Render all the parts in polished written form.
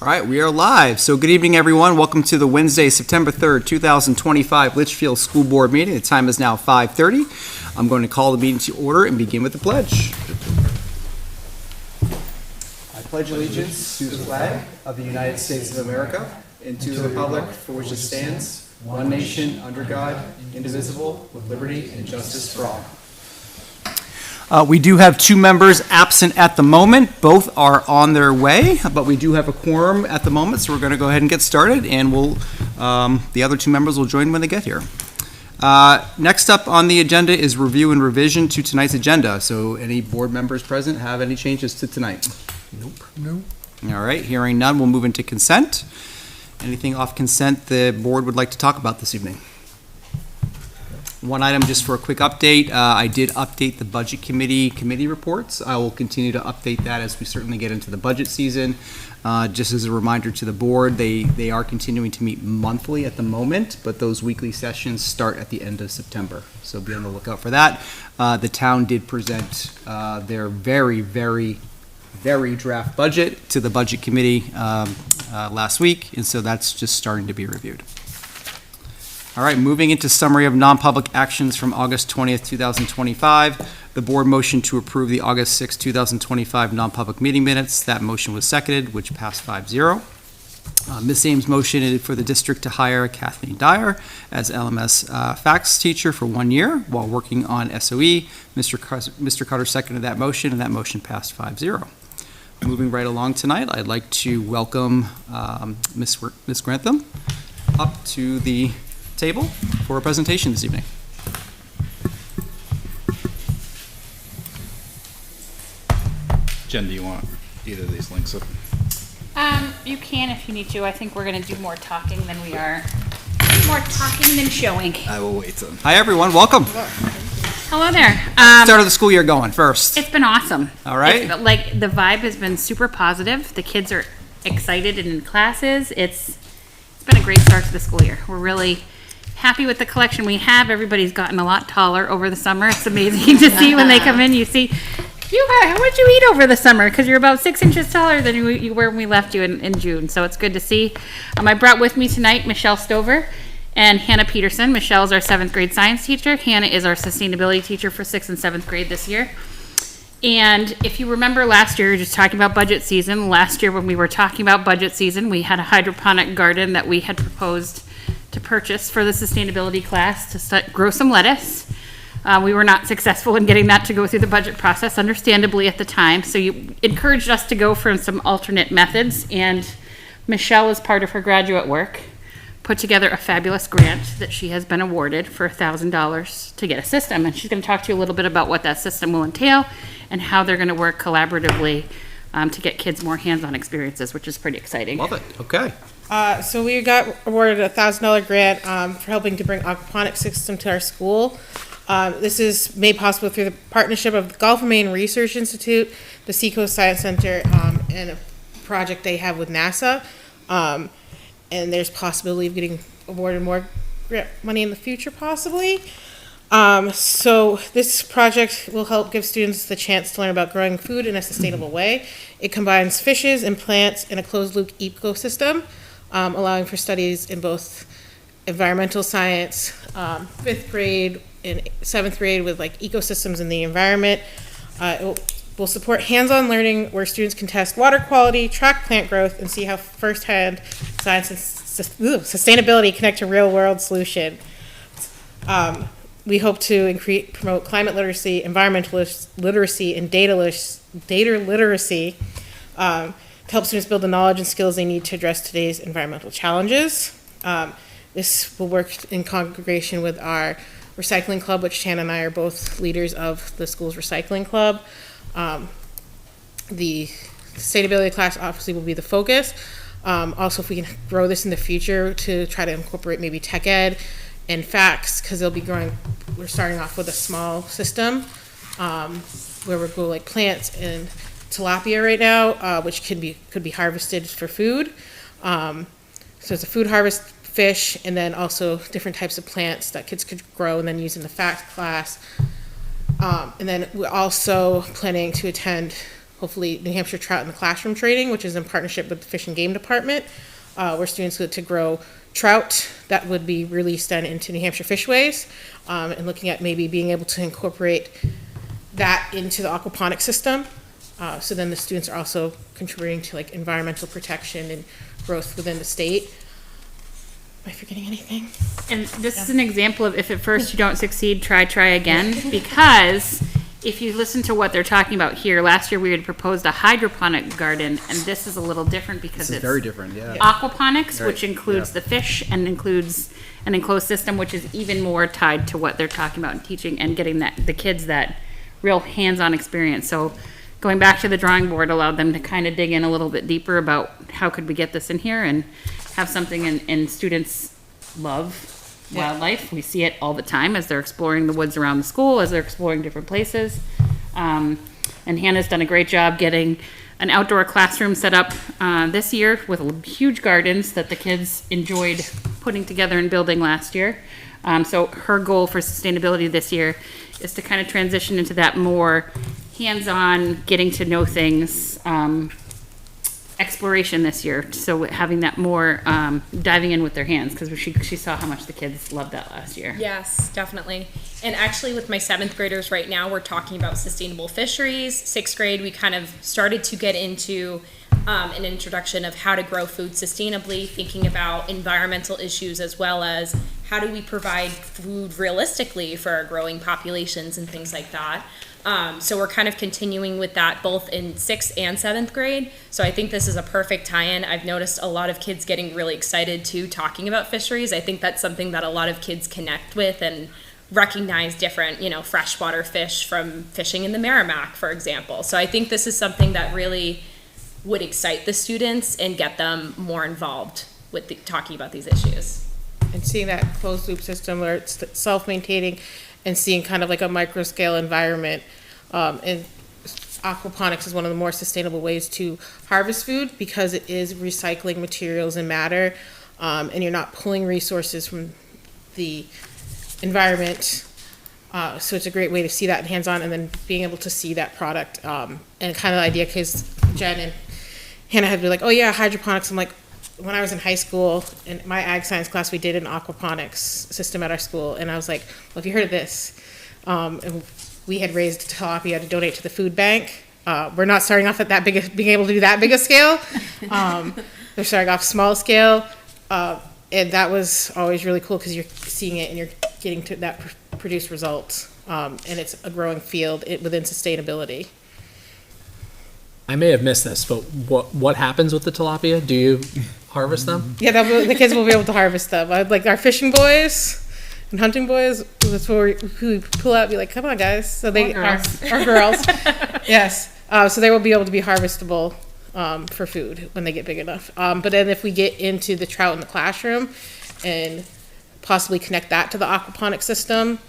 All right, we are live. So good evening, everyone. Welcome to the Wednesday, September 3rd, 2025 Litchfield School Board meeting. The time is now 5:30. I'm going to call the meeting to order and begin with the pledge. I pledge allegiance to the flag of the United States of America and to the republic for which it stands, one nation, under God, indivisible, with liberty and justice for all. We do have two members absent at the moment. Both are on their way, but we do have a quorum at the moment, so we're going to go ahead and get started, and the other two members will join when they get here. Next up on the agenda is review and revision to tonight's agenda. So any board members present have any changes to tonight? No. All right, hearing none, we'll move into consent. Anything off consent the board would like to talk about this evening? One item just for a quick update, I did update the budget committee reports. I will continue to update that as we certainly get into the budget season. Just as a reminder to the board, they are continuing to meet monthly at the moment, but those weekly sessions start at the end of September. So be on the lookout for that. The town did present their very, very, very draft budget to the budget committee last week, and so that's just starting to be reviewed. All right, moving into summary of non-public actions from August 20th, 2025. The board motion to approve the August 6th, 2025 non-public meeting minutes. That motion was seconded, which passed 5-0. Ms. Ames motioned for the district to hire Kathleen Dyer as LMS fax teacher for 1 year while working on SOE. Mr. Cutter seconded that motion, and that motion passed 5-0. Moving right along tonight, I'd like to welcome Ms. Grantham up to the table for a presentation this evening. Jen, do you want either of these links up? You can if you need to. I think we're going to do more talking than we are. More talking than showing. I will wait then. Hi, everyone. Welcome. Hello there. Start of the school year going first. It's been awesome. All right. The vibe has been super positive. The kids are excited and in classes. It's been a great start to the school year. We're really happy with the collection we have. Everybody's gotten a lot taller over the summer. It's amazing to see when they come in. You see, how much you eat over the summer? Because you're about 6 inches taller than you were when we left you in June. So it's good to see. I brought with me tonight Michelle Stover and Hannah Peterson. Michelle's our 7th grade science teacher. Hannah is our sustainability teacher for 6th and 7th grade this year. And if you remember last year, just talking about budget season, last year when we were talking about budget season, we had a hydroponic garden that we had proposed to purchase for the sustainability class to grow some lettuce. We were not successful in getting that to go through the budget process, understandably at the time. So you encouraged us to go for some alternate methods, and Michelle, as part of her graduate work, put together a fabulous grant that she has been awarded for $1,000 to get a system. And she's going to talk to you a little bit about what that system will entail and how they're going to work collaboratively to get kids more hands-on experiences, which is pretty exciting. Love it. Okay. So we got awarded a $1,000 grant for helping to bring aquaponics system to our school. This is made possible through the partnership of the Gulf of Maine Research Institute, the Seacoast Science Center, and a project they have with NASA. And there's possibility of getting awarded more grant money in the future, possibly. So this project will help give students the chance to learn about growing food in a sustainable way. It combines fishes and plants in a closed-loop ecosystem, allowing for studies in both environmental science, 5th grade and 7th grade with like ecosystems in the environment. It will support hands-on learning where students can test water quality, track plant growth, and see how firsthand science and sustainability connect to real-world solution. We hope to promote climate literacy, environmental literacy, and data literacy to help students build the knowledge and skills they need to address today's environmental challenges. This will work in congregation with our recycling club, which Hannah and I are both leaders of the school's recycling club. The sustainability class obviously will be the focus. Also, if we can grow this in the future to try to incorporate maybe tech ed and facts, because we're starting off with a small system where we're growing like plants and tilapia right now, which could be harvested for food. So it's a food harvest fish, and then also different types of plants that kids could grow and then use in the facts class. And then we're also planning to attend hopefully New Hampshire Trout in the Classroom training, which is in partnership with the Fish and Game Department, where students get to grow trout that would be released then into New Hampshire Fishways, and looking at maybe being able to incorporate that into the aquaponic system. So then the students are also contributing to like environmental protection and growth within the state. Am I forgetting anything? And this is an example of if at first you don't succeed, try again. Because if you listen to what they're talking about here, last year we had proposed a hydroponic garden, and this is a little different because This is it's very different, yeah. aquaponics, Right, which includes yeah. the fish and includes an enclosed system, which is even more tied to what they're talking about in teaching and getting the kids that real hands-on experience. So going back to the drawing board allowed them to kind of dig in a little bit deeper about how could we get this in here and have something and students love wildlife. We see it all the time as they're exploring the woods around the school, as they're exploring different places. And Hannah's done a great job getting an outdoor classroom set up this year with huge gardens that the kids enjoyed putting together and building last year. So her goal for sustainability this year is to kind of transition into that more hands-on, getting to know things, exploration this year. So having that more diving in with their hands, because she saw how much the kids loved that last year. Yes, definitely. And actually with my 7th graders right now, we're talking about sustainable fisheries. 6th grade, we kind of started to get into an introduction of how to grow food sustainably, thinking about environmental issues as well as how do we provide food realistically for our growing populations and things like that. So we're kind of continuing with that both in 6th and 7th grade. So I think this is a perfect tie-in. I've noticed a lot of kids getting really excited too, talking about fisheries. I think that's something that a lot of kids connect with and recognize different, freshwater fish from fishing in the Merrimack, for example. So I think this is something that really would excite the students and get them more involved with talking about these issues. And seeing that closed loop system where it's self-maintaining and seeing kind of like a micro scale environment. And aquaponics is one of the more sustainable ways to harvest food because it is recycling materials and matter, and you're not pulling resources from the environment. So it's a great way to see that hands-on and then being able to see that product. And kind of the idea, because Jen and Hannah had been like, oh yeah, hydroponics. I'm like, when I was in high school, in my ag science class, we did an aquaponics system at our school. And I was like, well, have you heard of this? And we had raised tilapia to donate to the food bank. We're not starting off at that big, being able to do that big a scale. They're starting off small scale. And that was always really cool because you're seeing it and you're getting to that produce results. And it's a growing field within sustainability. I may have missed this, but what happens with the tilapia? Do you harvest them? Yeah, the kids will be able to harvest them. Like our fishing boys and hunting boys, that's who we pull out and be like, come on, guys. So they are girls. Yes. So they will be able to be harvestable for food when they get big enough. But then if we get into the trout in the classroom and possibly connect that to the aquaponic system,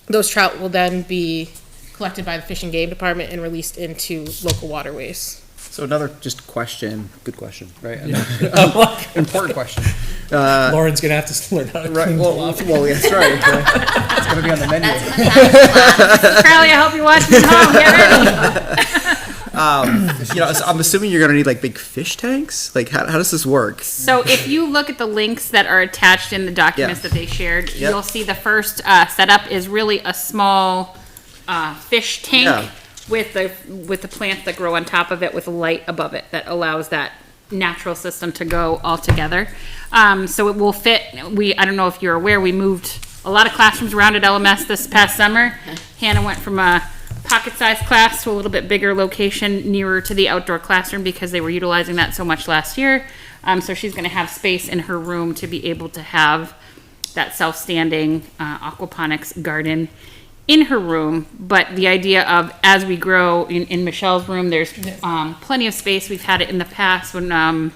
those trout will then be collected by the Fish and Game Department and released into local waterways. So another just question, good question, right? Important question. Lauren's gonna have to learn how to Right, clean well, tilapia. that's right. It's gonna be on the menu. Carly, I hope you're watching at home. Get ready. So I'm assuming you're gonna need like big fish tanks. Like, how does this work? So if you look at the links that are attached in the documents Yeah. that they shared, Yep. you'll see the first setup is really a small fish tank Yeah. with the plants that grow on top of it with a light above it that allows that natural system to go all together. So it will fit. I don't know if you're aware, we moved a lot of classrooms around at LMS this past summer. Hannah went from a pocket-sized class to a little bit bigger location nearer to the outdoor classroom because they were utilizing that so much last year. So she's going to have space in her room to be able to have that self-standing aquaponics garden in her room. But the idea of as we grow in Michelle's room, there's plenty of space. We've had it in the past when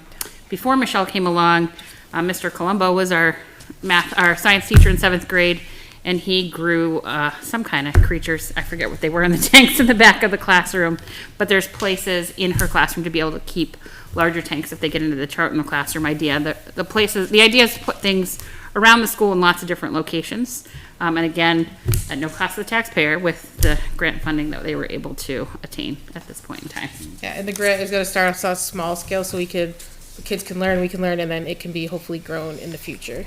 before Michelle came along. Mr. Colombo was our science teacher in 7th grade, and he grew some kind of creatures. I forget what they were in the tanks in the back of the classroom, but there's places in her classroom to be able to keep larger tanks if they get into the chart in the classroom idea. The idea is to put things around the school in lots of different locations. And again, at no cost to the taxpayer with the grant funding that they were able to attain at this point in time. Yeah, and the grant is gonna start us on a small scale so the kids can learn, we can learn, and then it can be hopefully grown in the future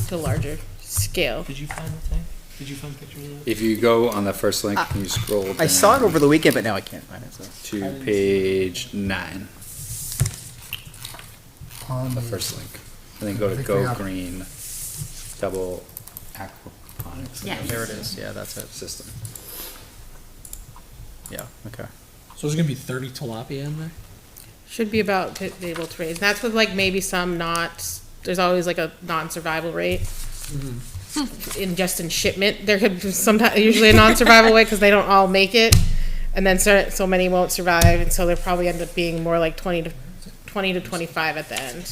to a larger scale. Did you find the thing? Did you find pictures of it? If you go on the first link, can you scroll down I saw it over the weekend, but now I can't find it, so. to page 9, On the first link. And then go to think Go we have- Green Double Aquaponics. Yeah. There it is, yeah, that's it, System. yeah, okay. So there's gonna be 30 tilapia in there? Should be about to be able to raise. And that's with like maybe some not, there's always like a non-survival rate. In shipment, there could be sometimes, usually a non-survival rate because they don't all make it. And then so many won't survive, and so they probably end up being more like 20 to 25 at the end.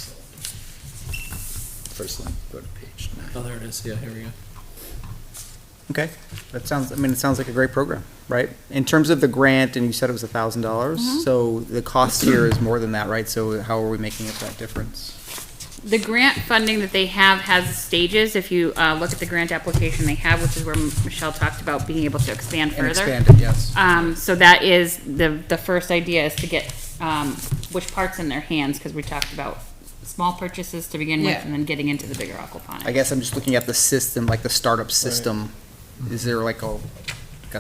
First link, go to page 9. Oh, there it is. Yeah, here we go. Okay, that sounds, I mean, it sounds like a great program, right? In terms of the grant, and you said it was $1,000, so the cost here is more than that, right? So how are we making up that difference? The grant funding that they have has stages. If you look at the grant application they have, which is where Michelle talked about being able to expand And further. expand it, yes. So that is, the first idea is to get which parts in their hands, because we talked about small purchases to begin with, Yeah. and then getting into the bigger aquaponics. I guess I'm just looking at the system, like the startup system. Is there like a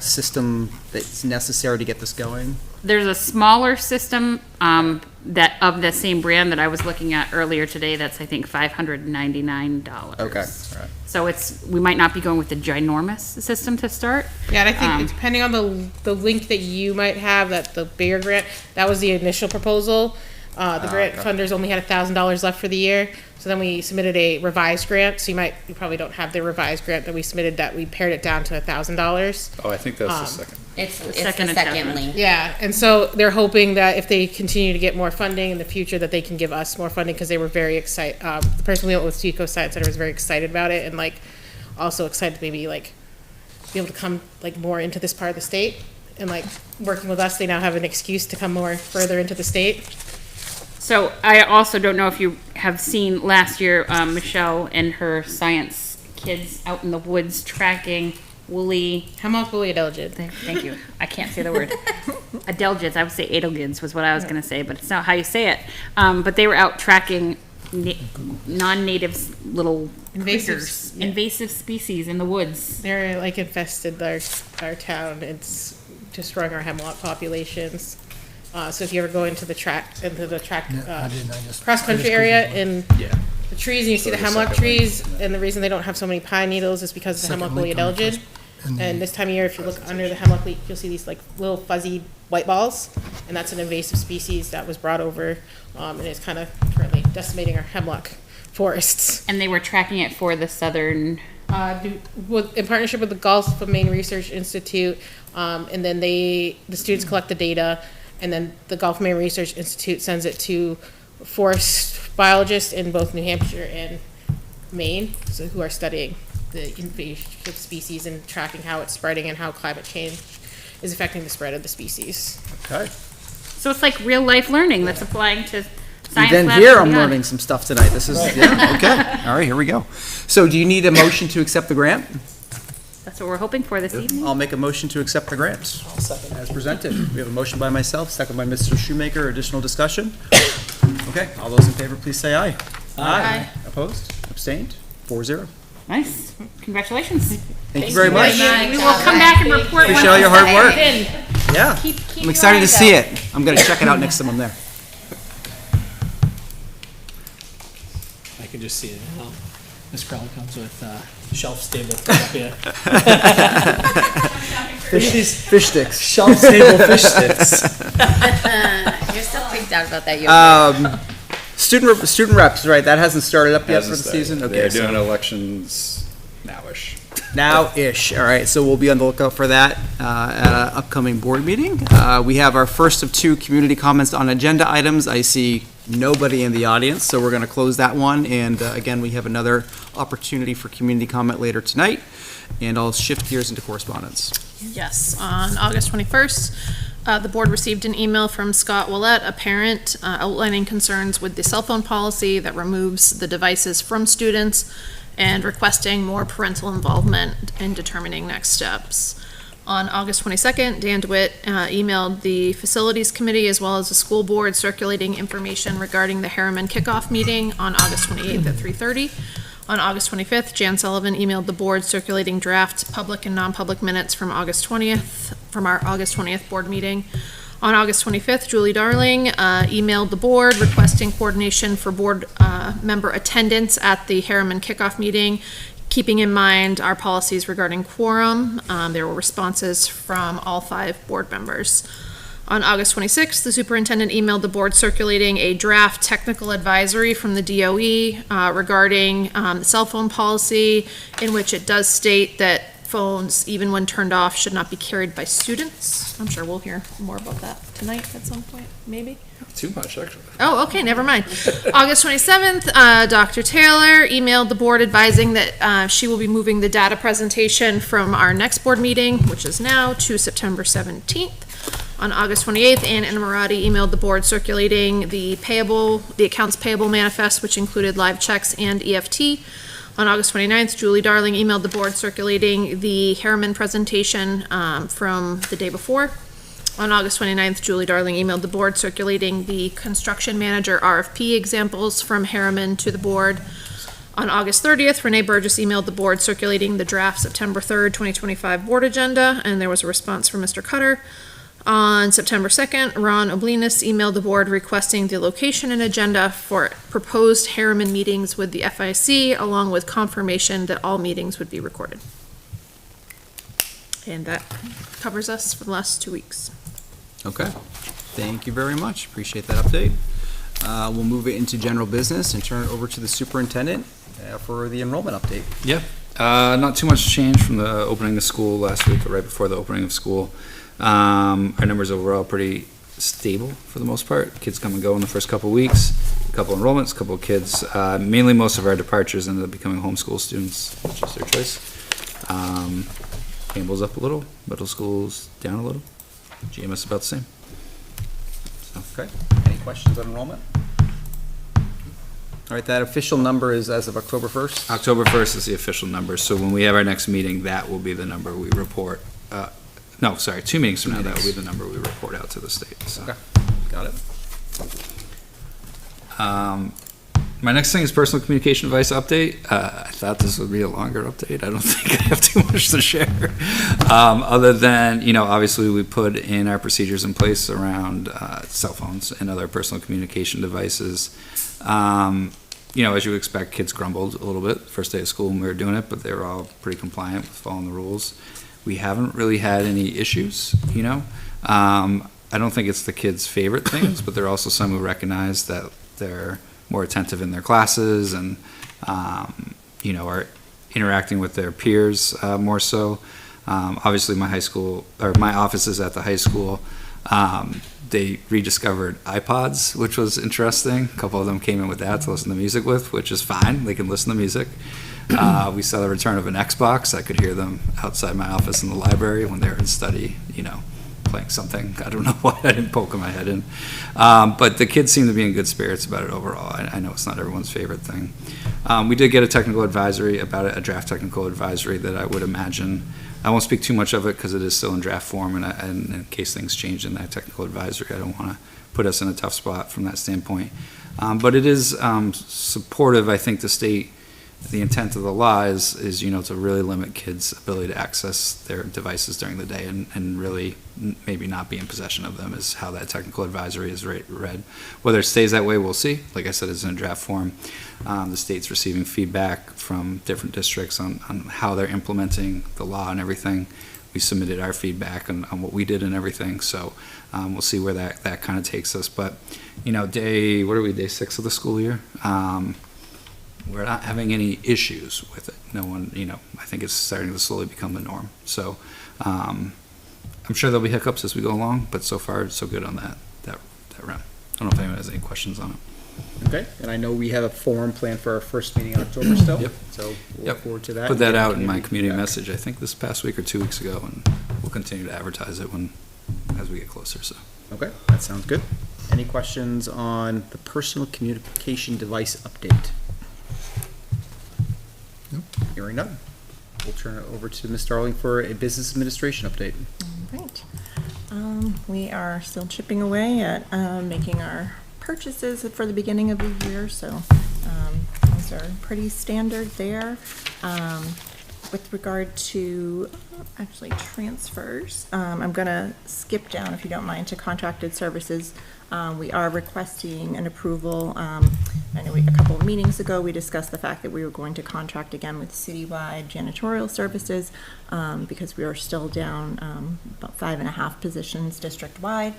system that's necessary to get this going? There's a smaller system that of the same brand that I was looking at earlier today. That's I think $599. Okay, all right. So we might not be going with the ginormous system to start. Yeah, and I think depending on the link that you might have, that the bigger grant, that was the initial proposal. The grant funders only had $1,000 left for the year, so then we submitted a revised grant. So you probably don't have the revised grant that we submitted. That we pared it down to $1,000. Oh, I think that's the second. It's the second second attachment. link. Yeah, and so they're hoping that if they continue to get more funding in the future, that they can give us more funding because they were very excited. The person we went with, Seco Science Center, was very excited about it, and like also excited to maybe like be able to come like more into this part of the state, and like working with us, they now have an excuse to come more further into the state. So I also don't know if you have seen last year, Michelle and her science kids out in the woods tracking woolly. Hemlock woolly adelgid. Thank you. I can't say the word. Adelgids. I would say adelgids was what I was going to say, but it's not how you say it. But they were out tracking non-native little Invasives, critters, yeah. invasive species in the woods. They're like infested our town. It's destroying our hemlock populations. So if you ever go into the track Yeah, I didn't, I just. cross country area in Yeah. the trees, and you see the the hemlock second link. trees, and the reason they don't have so many pine needles is because of the Second hemlock woolly link on the adelgid. first- in the And this time of year, if you look under the hemlock leaf, you'll see these like little fuzzy white balls, and that's an invasive species that was brought over, and is kind of currently decimating our hemlock forests. And they were tracking it for the southern. In partnership with the Gulf of Maine Research Institute, and then the students collect the data, and then the Gulf of Maine Research Institute sends it to forest biologists in both New Hampshire and Maine, so who are studying the invasive species and tracking how it's spreading and how climate change is affecting the spread of the species. Okay. So it's like real life learning that's applying to science Then labs here and I'm beyond. learning some stuff tonight. This is, yeah, okay. All right, here we go. So do you need a motion to accept the grant? That's what we're hoping for this evening. I'll make a motion to accept the grant as presented. We have a motion by myself, second by Mr. Shoemaker. Additional discussion? Okay, all those in favor, please say aye. Aye. Opposed? Abstained? 4-0. Nice. Congratulations. Thank you very much. We will come back and report. Appreciate all your hard work. Yeah, I'm excited to see it. I'm gonna check it out next time I'm there. I can just see it now. Miss Crowell comes with shelf-stable tilapia. Fish sticks. Shelf-stable fish sticks. You're still freaked out about that. Student reps, right, that hasn't started up yet for the Hasn't started. season? Okay, They're so doing elections now-ish. now-ish, all right, so we'll be on the lookout for that at an upcoming board meeting. We have our first of two community comments on agenda items. I see nobody in the audience, so we're gonna close that one, and again, we have another opportunity for community comment later tonight, and I'll shift gears into correspondence. Yes, on August 21st, the board received an email from Scott Willett, a parent, outlining concerns with the cell phone policy that removes the devices from students and requesting more parental involvement in determining next steps. On August 22nd, Dan DeWitt emailed the Facilities Committee as well as the school board circulating information regarding the Harriman kickoff meeting on August 28th at 3:30. On August 25th, Jan Sullivan emailed the board circulating draft public and non-public minutes from our August 20th board meeting. On August 25th, Julie Darling emailed the board requesting coordination for board member attendance at the Harriman kickoff meeting, keeping in mind our policies regarding quorum. There were responses from all 5 board members. On August 26th, the superintendent emailed the board circulating a draft technical advisory from the DOE regarding the cell phone policy, in which it does state that phones, even when turned off, should not be carried by students. I'm sure we'll hear more about that tonight at some point, maybe. Too much, actually. Oh, okay, never mind. August 27th, Dr. Taylor emailed the board advising that she will be moving the data presentation from our next board meeting, which is now, to September 17th. On August 28th, Ann Inamorati emailed the board circulating the accounts payable manifest, which included live checks and EFT. On August 29th, Julie Darling emailed the board circulating the Harriman presentation from the day before. On August 29th, Julie Darling emailed the board circulating the construction manager RFP examples from Harriman to the board. On August 30th, Renee Burgess emailed the board circulating the draft September 3rd, 2025 board agenda, and there was a response from Mr. Cutter. On September 2nd, Ron Oblinas emailed the board requesting the location and agenda for proposed Harriman meetings with the FIC, along with confirmation that all meetings would be recorded. And that covers us for the last 2 weeks. Okay, thank you very much, appreciate that update. We'll move it into general business and turn it over to the superintendent for the enrollment update. Yeah, not too much change from the opening of school last week, or right before the opening of school. Our numbers overall pretty stable for the most part. Kids come and go in the first couple weeks, a couple enrollments, a couple kids. Mainly most of our departures ended up becoming homeschool students, which is their choice. Campbell's up a little, middle school's down a little. GMS about the same. So. Okay, any questions on enrollment? All right, that official number is as of October 1st? October 1st is the official number, so when we have our next meeting, that will be the number we report. No, sorry, 2 meetings from now, that will be the number we report out to the state, so. Okay, got it. My next thing is personal communication device update. I thought this would be a longer update. I don't think I have too much to share. Other than, obviously we put in our procedures in place around cell phones and other personal communication devices. As you expect, kids grumbled a little bit first day of school when we were doing it, but they were all pretty compliant with following the rules. We haven't really had any issues, I don't think it's the kids' favorite things, but there are also some who recognize that they're more attentive in their classes and, are interacting with their peers more so. Obviously, my office is at the high school. They rediscovered iPods, which was interesting. A couple of them came in with that to listen to music with, which is fine. They can listen to music. We saw the return of an Xbox. I could hear them outside my office in the library when they were in study, playing something. I don't know why I didn't poke my head in. But the kids seem to be in good spirits about it overall. I know it's not everyone's favorite thing. We did get a technical advisory about it, a draft technical advisory that I would imagine, I won't speak too much of it because it is still in draft form, and in case things change in that technical advisory, I don't want to put us in a tough spot from that standpoint. But it is supportive. I think the state, the intent of the law is to really limit kids' ability to access their devices during the day and really maybe not be in possession of them is how that technical advisory is read. Whether it stays that way, we'll see. Like I said, it's in a draft form. The state's receiving feedback from different districts on how they're implementing the law and everything. We submitted our feedback on what we did and everything, so we'll see where that kind of takes us. But, day 6 of the school year? We're not having any issues with it. No one, I think it's starting to slowly become the norm. So I'm sure there'll be hiccups as we go along, but so far, so good on that round. I don't know if anyone has any questions on it. Okay, and I know we have a forum planned for our first meeting in October still. Yep. So we'll look forward to that. Put that out in my community message, I think this past week or 2 weeks ago, and we'll continue to advertise it as we get closer, so. Okay, that sounds good. Any questions on the personal communication device update? Hearing none. We'll turn it over to Ms. Darling for a business administration update. Right. We are still chipping away at making our purchases for the beginning of the year, so those are pretty standard there. With regard to actually transfers, I'm going to skip down, if you don't mind, to contracted services. We are requesting an approval. I know a couple of meetings ago, we discussed the fact that we were going to contract again with Citywide Janitorial Services because we are still down about 5.5 positions district-wide.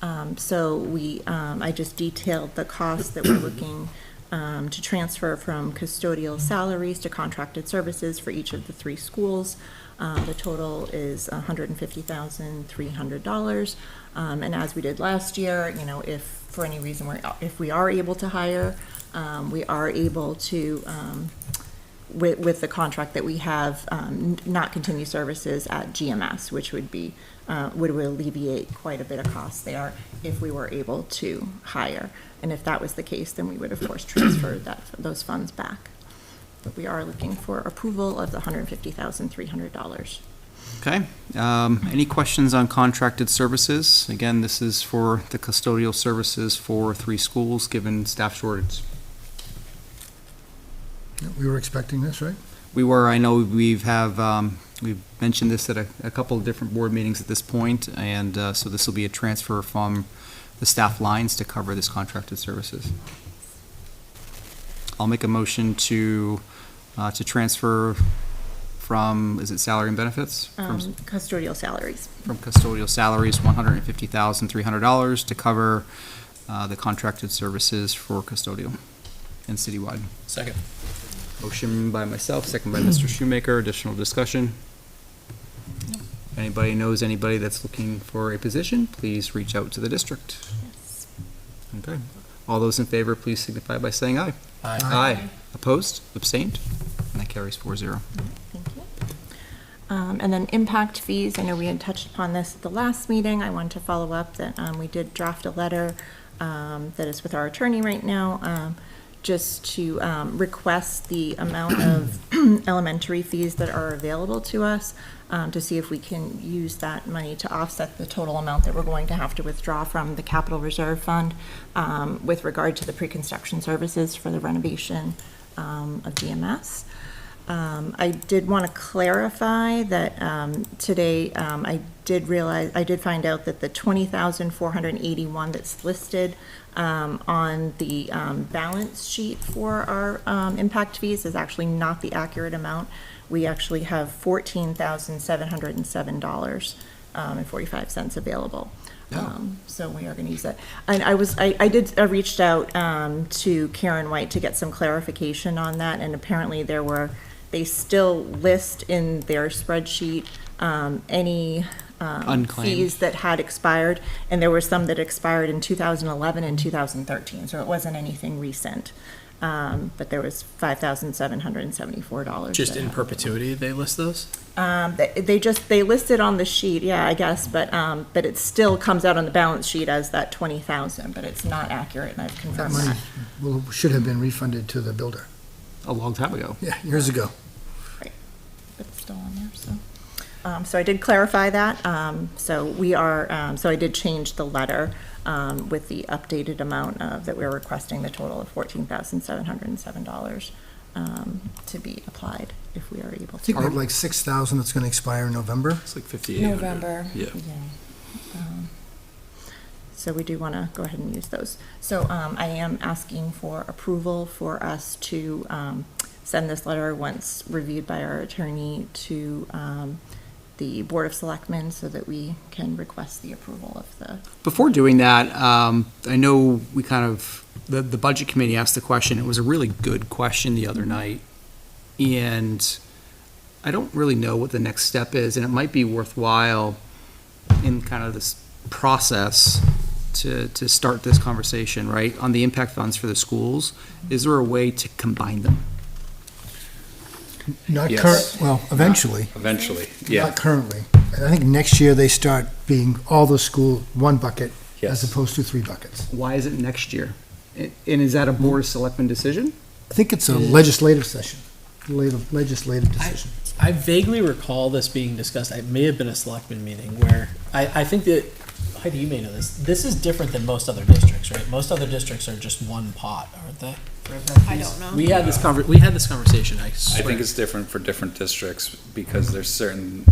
I just detailed the costs that we're looking to transfer from custodial salaries to contracted services for each of the 3 schools. The total is $150,300. And as we did last year, you know, if for any reason if we are able to hire, we are able to, with the contract that we have, not continue services at GMS, which would alleviate quite a bit of cost there if we were able to hire. And if that was the case, then we would of course transfer those funds back. But we are looking for approval of the $150,300. Okay. Any questions on contracted services? Again, this is for the custodial services for 3 schools, given staff shortage. We were expecting this, right? We were, I know we've mentioned this at a couple of different board meetings at this point, and so this will be a transfer from the staff lines to cover this contracted services. I'll make a motion to transfer from, is it salary and benefits? Custodial salaries. From custodial salaries, $150,300 to cover the contracted services for custodial and citywide. Second. Motion by myself, second by Mr. Shoemaker. Additional discussion? If anybody knows anybody that's looking for a position, please reach out to the district. Yes. Okay. All those in favor, please signify by saying aye. Aye. Aye. Opposed? Abstained? And that carries 4-0. Thank you. And then impact fees, I know we had touched upon this at the last meeting. I wanted to follow up that we did draft a letter that is with our attorney right now, just to request the amount of elementary fees that are available to us, to see if we can use that money to offset the total amount that we're going to have to withdraw from the capital reserve fund with regard to the pre-construction services for the renovation of DMS. I did want to clarify that today I did find out that the $20,481 that's listed on the balance sheet for our impact fees is actually not the accurate amount. We actually have $14,707.45 available. So we are going to use that. And I reached out to Karen White to get some clarification on that, and apparently they still list in their spreadsheet any Unclaimed fees that had expired, and there were some that expired in 2011 and 2013, so it wasn't anything recent. But there was $5,774. Just in perpetuity, they list those? They list it on the sheet, yeah, I guess, but it still comes out on the balance sheet as that 20,000, but it's not accurate, and I've That confirmed money that. should have been refunded to the builder. A long time ago. Yeah, years ago. Right, but it's still on there, so. So I did clarify that. So I did change the letter with the updated amount that we're requesting, the total of $14,707 to be applied if we are able I think we to. have like 6,000 that's going to expire in November. It's like 5,800. November. Yeah. So we do want to go ahead and use those. So I am asking for approval for us to send this letter, once reviewed by our attorney, to the Board of Selectmen so that we can request the approval of the. Before doing that, I know we the Budget Committee asked the question. It was a really good question the other night. And I don't really know what the next step is, and it might be worthwhile in kind of this process to start this conversation, right? On the impact funds for the schools, is there a way to combine them? Not Yes. current, well, eventually. Eventually, yeah. Not currently. I think next year they start being all the school, one bucket, Yes. as opposed to 3 buckets. Why is it next year? And is that a Board of Selectmen decision? I think it's a legislative session. legislative decision. I vaguely recall this being discussed. It may have been a selectman meeting where I think that, Heidi, you may know this. This is different than most other districts, right? Most other districts are just one pot, aren't they? I don't know. We had this conversation, I I swear. think it's different for different districts because there's certain,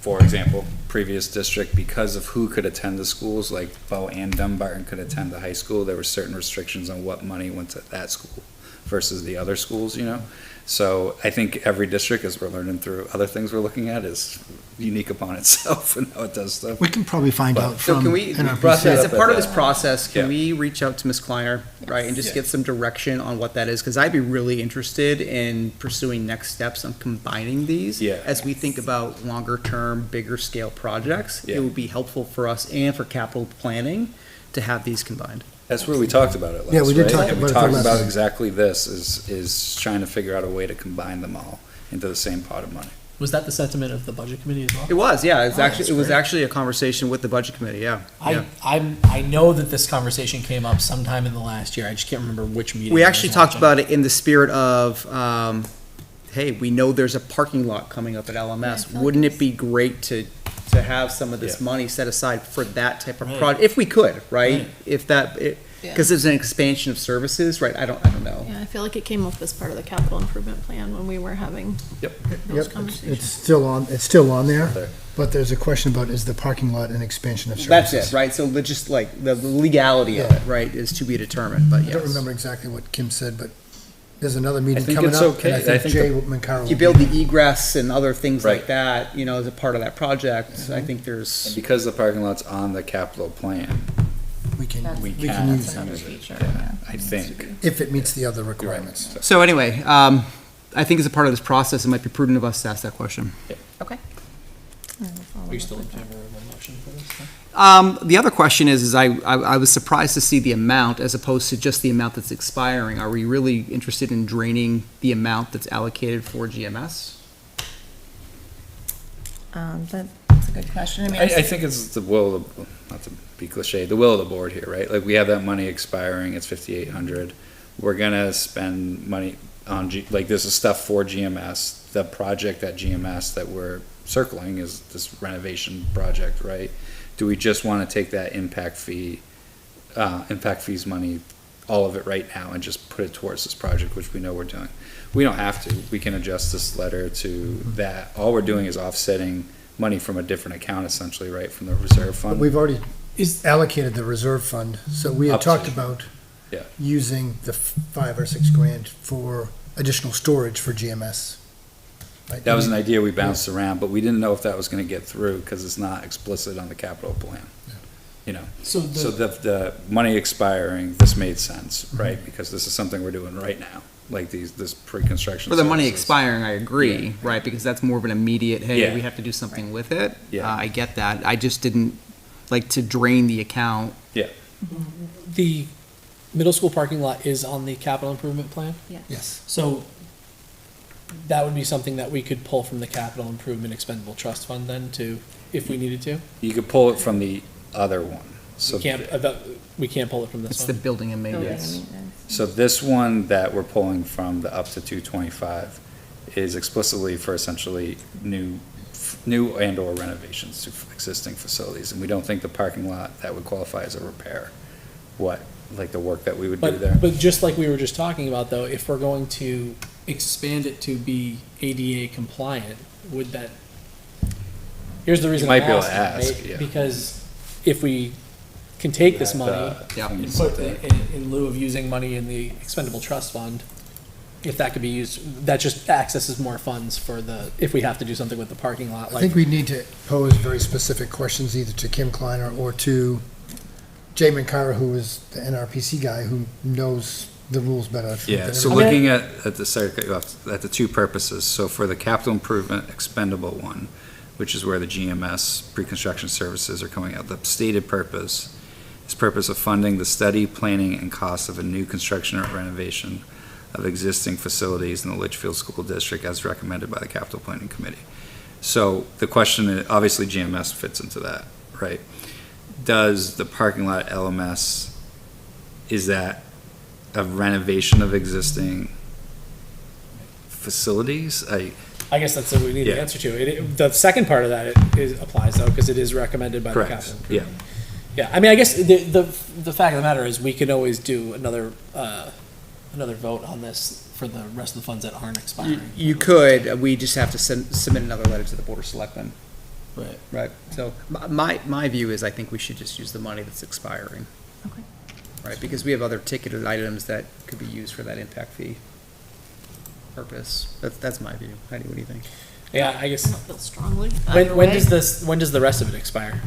for example, previous district, because of who could attend the schools, like Bow and Dunbarton could attend the high school, there were certain restrictions on what money went to that school versus the other schools, you know? So I think every district, as we're learning through other things we're looking at, is unique upon itself and how it does stuff. We can probably find But- out So from can we, NRPC. as a up part at of this that. process, can Yeah. we reach out to Ms. Kleiner, right, and just Yeah. get some direction on what that is? Because I'd be really interested in pursuing next steps on combining these. Yeah. As we think about longer-term, bigger-scale projects, Yeah. it would be helpful for us and for capital planning to have these combined. That's where we talked about it last, Yeah, we did right? talk And about it we the talked last about time. exactly this, is trying to figure out a way to combine them all into the same pot of money. Was that the sentiment of the budget committee as well? It was, yeah, it's Oh, actually, that's it was great. actually a conversation with the budget committee, yeah. yeah. I know that this conversation came up sometime in the last year. I just can't remember which meeting. We I was actually talked watching. about it in the spirit of, hey, we know there's a parking lot coming up at LMS. Wouldn't it be great to have some of this Yeah. money set aside for that type of Right. project, if we could, right? Right. If that, because it's an expansion of services, right? I don't know. Yeah, I feel like it came up as part of the capital improvement plan when we were having Yep. those Yep, it's conversations. still on there, There. but there's a question about is the parking lot an expansion of That's services? it, right? So just like the legality of Yeah. it, right, is to be determined, but I don't yes. remember exactly what Kim said, but there's another meeting think coming it's up, okay. and I I think think Jay the- Mancara will You be build there. the egress and other things like Right. that, you know, as a part of that project. I think And there's, because the parking lot's on the capital plan, We can we can can use use it it, yeah, I think. if it meets the other requirements. so anyway, I think as a part of this process, it might be prudent of us to ask that question. Okay. Are you still in favor of a motion for this? The other question is I was surprised to see the amount as opposed to just the amount that's expiring. Are we really interested in draining the amount that's allocated for GMS? That's a good question. I mean, I think it's the will of, not to be cliche, the will of the board here, right? Like, we have that money expiring, it's 5,800. We're gonna spend money on, like, this is stuff for GMS. The project at GMS that we're circling is this renovation project, right? Do we just wanna take that impact fees money, all of it right now, and just put it towards this project, which we know we're doing? We don't have to. We can adjust this letter to that. All we're doing is offsetting money from a different account, essentially, right, from the reserve But fund. we've already allocated the reserve fund, so we had Up to- talked about Yeah. using the 5 or 6 grand for additional storage for GMS. Right? That was an idea we bounced around, but we didn't know if that was gonna get through, because it's not explicit on the capital plan. You know, So so the money expiring, this made sense, right, because this is something we're doing right now, like this pre-construction. For the money services. expiring, I agree, Yeah. right, because that's more of an immediate, hey, Yeah. we have to do something with it. Yeah. I get that. I just didn't like to drain the account. The middle school parking lot is on the capital improvement plan, Yes. so that would be something that we could pull from the capital improvement expendable trust fund then to, if we needed to. You could pull it from the other one, so. We can't pull it from this It's the one. building and building maintenance. and maintenance. So this one that we're pulling from, the up to 225, is explicitly for essentially new and or renovations to existing facilities, and we don't think the parking lot, that would qualify as a repair. What, like the work that we would do there? But just like we were just talking about though, if we're going to expand it to be ADA compliant, would that, here's the reason might I'm be able to asking, ask, right? yeah. Because if we can take this That, money Yeah. and things put like it in lieu of using money in the expendable trust fund, if that could be used, that just accesses more funds for the, if we have to do something with the parking lot, I like. think we need to pose very specific questions either to Kim Kleiner or to Jay Mancara, who is the NRPC guy who knows the rules better. Yeah, so than looking at the, sorry, to cut you off, at the two purposes, so for the capital improvement expendable one, which is where the GMS pre-construction services are coming out, the stated purpose is purpose of funding the study, planning, and cost of a new construction or renovation of existing facilities in the Litchfield School District as recommended by the Capital Planning Committee. So the question is, obviously GMS fits into that, right? Does the parking lot LMS, is that a renovation of existing facilities. I guess that's what we need the Yeah. answer to. The second part of that applies though, because it is recommended by the Correct, capital. yeah. Yeah, I mean, I guess the fact of the matter is we can always do another vote on this for the rest of the funds that aren't expiring. You could, we just have to submit another letter to the Board of Selectmen. Right. Right, so my view is I think we should just use the money that's expiring. Okay. Right, because we have other ticketed items that could be used for that impact fee purpose. That's my view. Heidi, what do you think? Yeah, I guess. I feel strongly. When does the rest of it expire?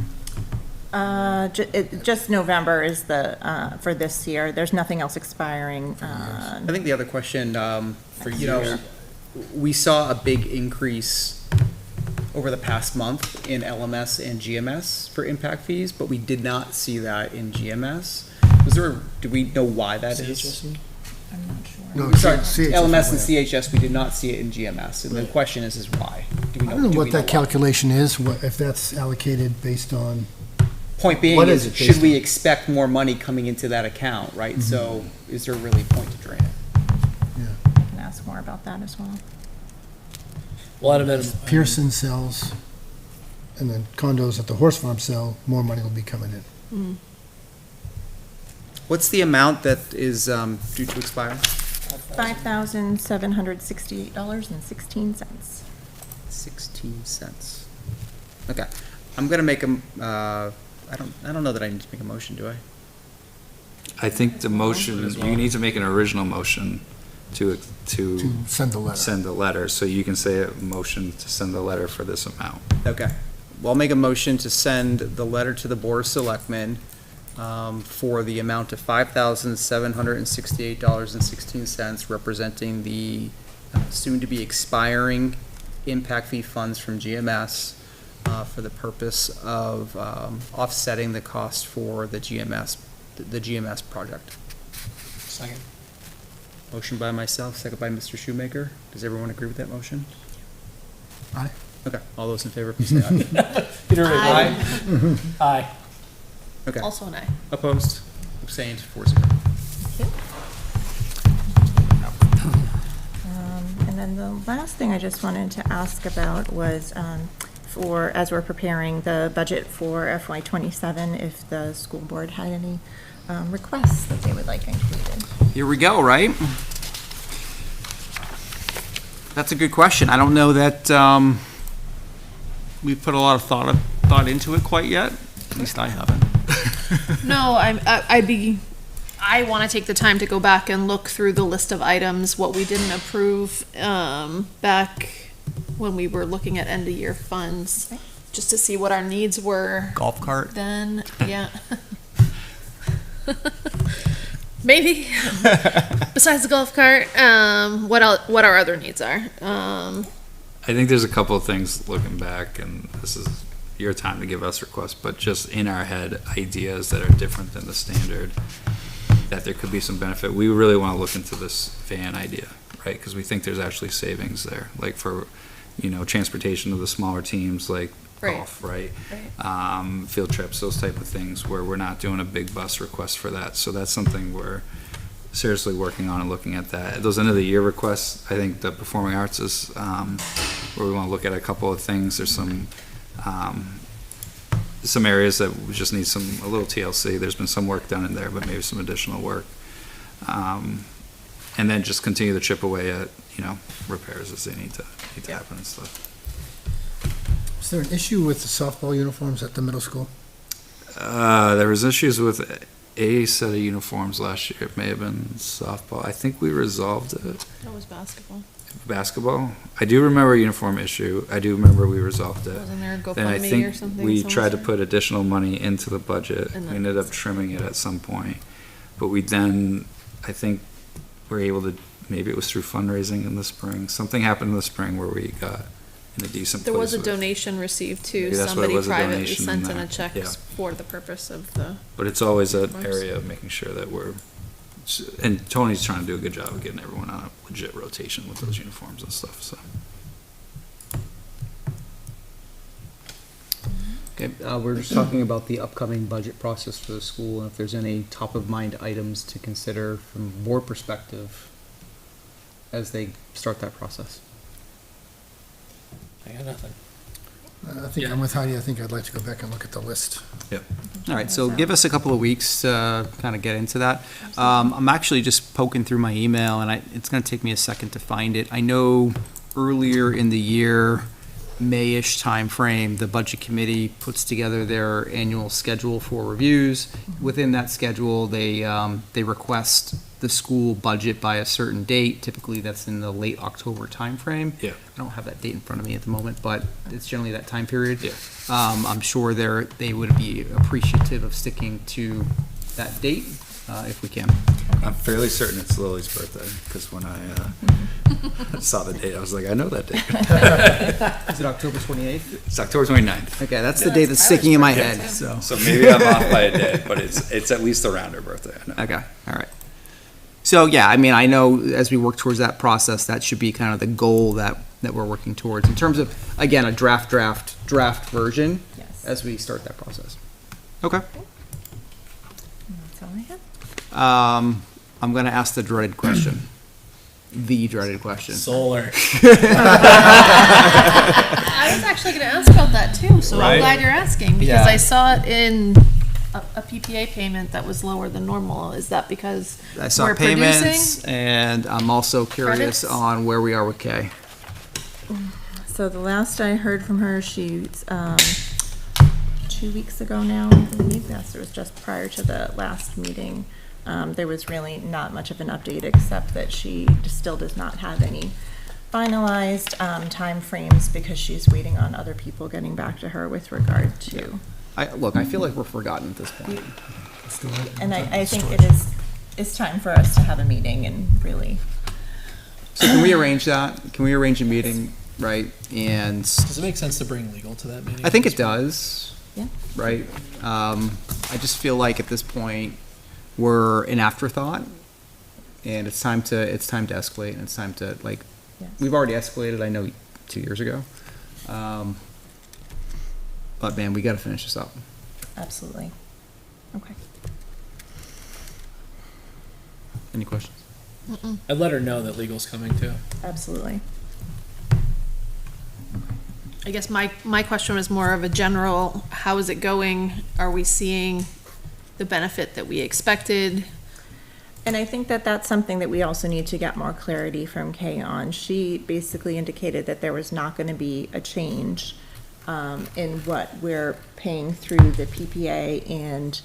Just November is for this year. There's nothing else expiring. I think the other question, we saw a big increase over the past month in LMS and GMS for impact fees, but we did not see that in GMS. Do we know why that is? I'm not sure. No, Sorry, CHS LMS and went up. CHS, we did not see it in GMS, and the question is why? I don't know what that calculation is, if that's allocated based on, Point being What is is, it should based we expect more money coming into that account, right? So is there really a point to drain it? I can ask more about that as well. Well, at a minimum, Pearson sells, and then condos at the horse farm sell, more money will be coming in. What's the amount that is due to expire? $5,768.16. 16 cents. Okay, I'm gonna make I don't know that I need to make a motion, do I? I think the motion, you need to make an original motion to To send the letter. send a letter, so you can say a motion to send a letter for this amount. Okay, well, I'll make a motion to send the letter to the Board of Selectmen for the amount of $5,768.16, representing the soon-to-be expiring impact fee funds from GMS for the purpose of offsetting the cost for the GMS project. second. Motion by myself, second by Mr. Shoemaker. Does everyone agree with that motion? Aye. Okay, all those in favor, please say aye. Peter, Aye. Aye. Okay, Also an aye. opposed, abstained, 4-0. And then the last thing I just wanted to ask about was as we're preparing the budget for FY '27, if the school board had any requests that they would like included. Here we go, right? That's a good question. I don't know that we've put a lot of thought into it quite yet. At least I haven't. No, I want to take the time to go back and look through the list of items, what we didn't approve, back when we were looking at end of year funds, just to see what our needs were Golf cart? then, yeah. Maybe. Besides the golf cart, what our other needs are. I think there's a couple of things looking back, and this is your time to give us requests, but just in our head, ideas that are different than the standard, that there could be some benefit. We really want to look into this van idea, right? Because we think there's actually savings there, like for, transportation of the smaller teams, like Right. golf, right? Field trips, those type of things, where we're not doing a big bus request for that. So that's something we're seriously working on and looking at that. Those end of the year requests, I think the performing arts is where we want to look at a couple of things. There's some areas that we just need a little TLC. There's been some work done in there, but maybe some additional work. And then just continue to chip away at, repairs as they need to happen and stuff. Is there an issue with the softball uniforms at the middle school? There was issues with a set of uniforms last year. It may have been softball. I think we resolved it. That was basketball. Basketball. I do remember a uniform issue. I do remember we resolved it. Wasn't there a Then I GoFundMe or think something? we someone tried to said? put additional money into the budget. And We then- ended up trimming it at some point. But we then, I think, were able to, maybe it was through fundraising in the spring. Something happened in the spring where we got in a decent place. There was a with- donation received to Maybe that's what it somebody was, a privately donation sent in in a that, check yeah. for the purpose of the. But it's always an Uniforms. area of making sure that and Tony's trying to do a good job of getting everyone on a legit rotation with those uniforms and stuff, so. Okay, we're just talking about the upcoming budget process for the school, and if there's any top-of-mind items to consider from board perspective. as they start that process. I got nothing. I think I'm with Heidi. I think I'd like to go back and look at the list. All right, so give us a couple of weeks to kind of get into that. I'm actually just poking through my email, and it's going to take me a second to find it. I know earlier in the year, May-ish timeframe, the Budget Committee puts together their annual schedule for reviews. Within that schedule, they request the school budget by a certain date. Typically, that's in the late October timeframe. Yeah. I don't have that date in front of me at the moment, but it's generally that time period. Yeah. I'm sure they would be appreciative of sticking to that date, if we can. I'm fairly certain it's Lily's birthday, because when I saw the date, I was like, I know that date. Is it October 28th? It's October 29th. Okay, that's the date that's sticking in my head, so. So maybe I'm off by a day, but it's at least around her birthday. I know. Okay, all right. So, yeah, I mean, I know as we work towards that process, that should be kind of the goal that we're working towards in terms of, again, a draft version Yes. as we start that process. Okay. That's all I have. I'm going to ask the dreaded question. The dreaded question. Solar. I was actually going to ask about that too, so Right. I'm glad you're asking, because Yeah. I saw it in a PPA payment that was lower than normal. Is that because I saw we're payments, producing? and I'm also curious Credits? on where we are with Kay. So the last I heard from her, she's, 2 weeks ago now, I believe, yes, it was just prior to the last meeting. There was really not much of an update, except that she still does not have any finalized, timeframes, because she's waiting on other people getting back to her with regard to. I feel like we're forgotten at this point. And I think it's time for us to have a meeting and really. So can we arrange that? Can we arrange a meeting, right? And Does it make sense to bring legal to that meeting? I think it does. Yeah. Right? I just feel like at this point, we're an afterthought, and it's time to escalate, and it's time to, like, Yes. we've already escalated, I know, 2 years ago. But man, we gotta finish this up. Absolutely. Okay. Any questions? I'd let her know that legal's coming too. Absolutely. I guess my question was more of a general, how is it going? Are we seeing the benefit that we expected? And I think that that's something that we also need to get more clarity from Kay on. She basically indicated that there was not going to be a change in what we're paying through the PPA and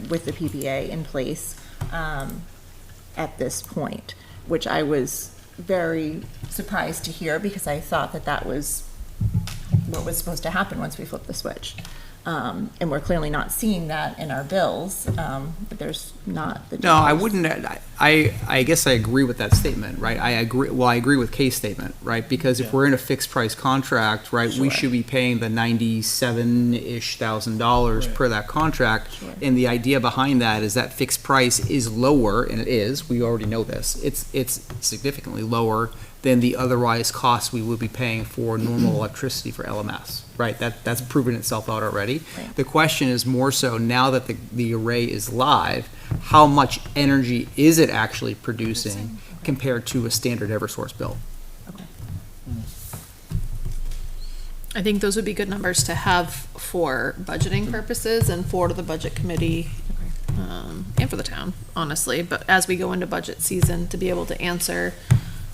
with the PPA in place at this point, which I was very surprised to hear, because I thought that that was what was supposed to happen once we flipped the switch. And we're clearly not seeing that in our bills, but there's not the. No, I details. wouldn't, I guess I agree with that statement, right? I agree with Kay's statement, right? Because if Yeah. we're in a fixed price contract, right, we Sure. should be paying the $97-ish thousand dollars Right. per that contract. Sure. And the idea behind that is that fixed price is lower, and it is, we already know this, it's significantly lower than the otherwise costs we would be paying for normal electricity for LMS, right? That's proven itself out already. Right. The question is more so, now that the array is live, how much energy is it actually producing compared to a standard Eversource bill? I think those would be good numbers to have for budgeting purposes and for the budget committee, and for the town, honestly. But as we go into budget season, to be able to answer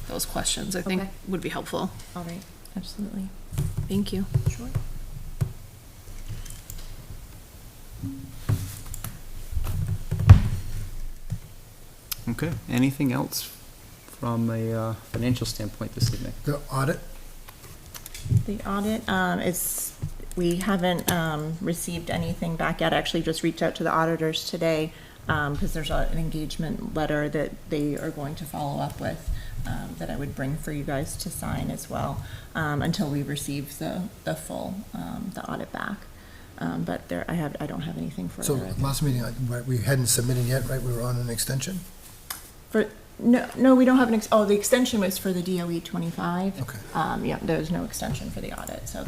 those questions, I think Okay. would be helpful. All right, absolutely. Thank you. Sure. Okay, anything else from a financial standpoint this evening? The audit, The audit, we haven't, received anything back yet. I actually just reached out to the auditors today, because there's an engagement letter that they are going to follow up with, that I would bring for you guys to sign as well, until we receive the full, the audit back. But there, I don't have anything so further. last meeting, right, we hadn't submitted yet, right? We were on an extension? No, we don't have the extension was for the DOE 25. Okay. Yeah, there was no extension for the audit, so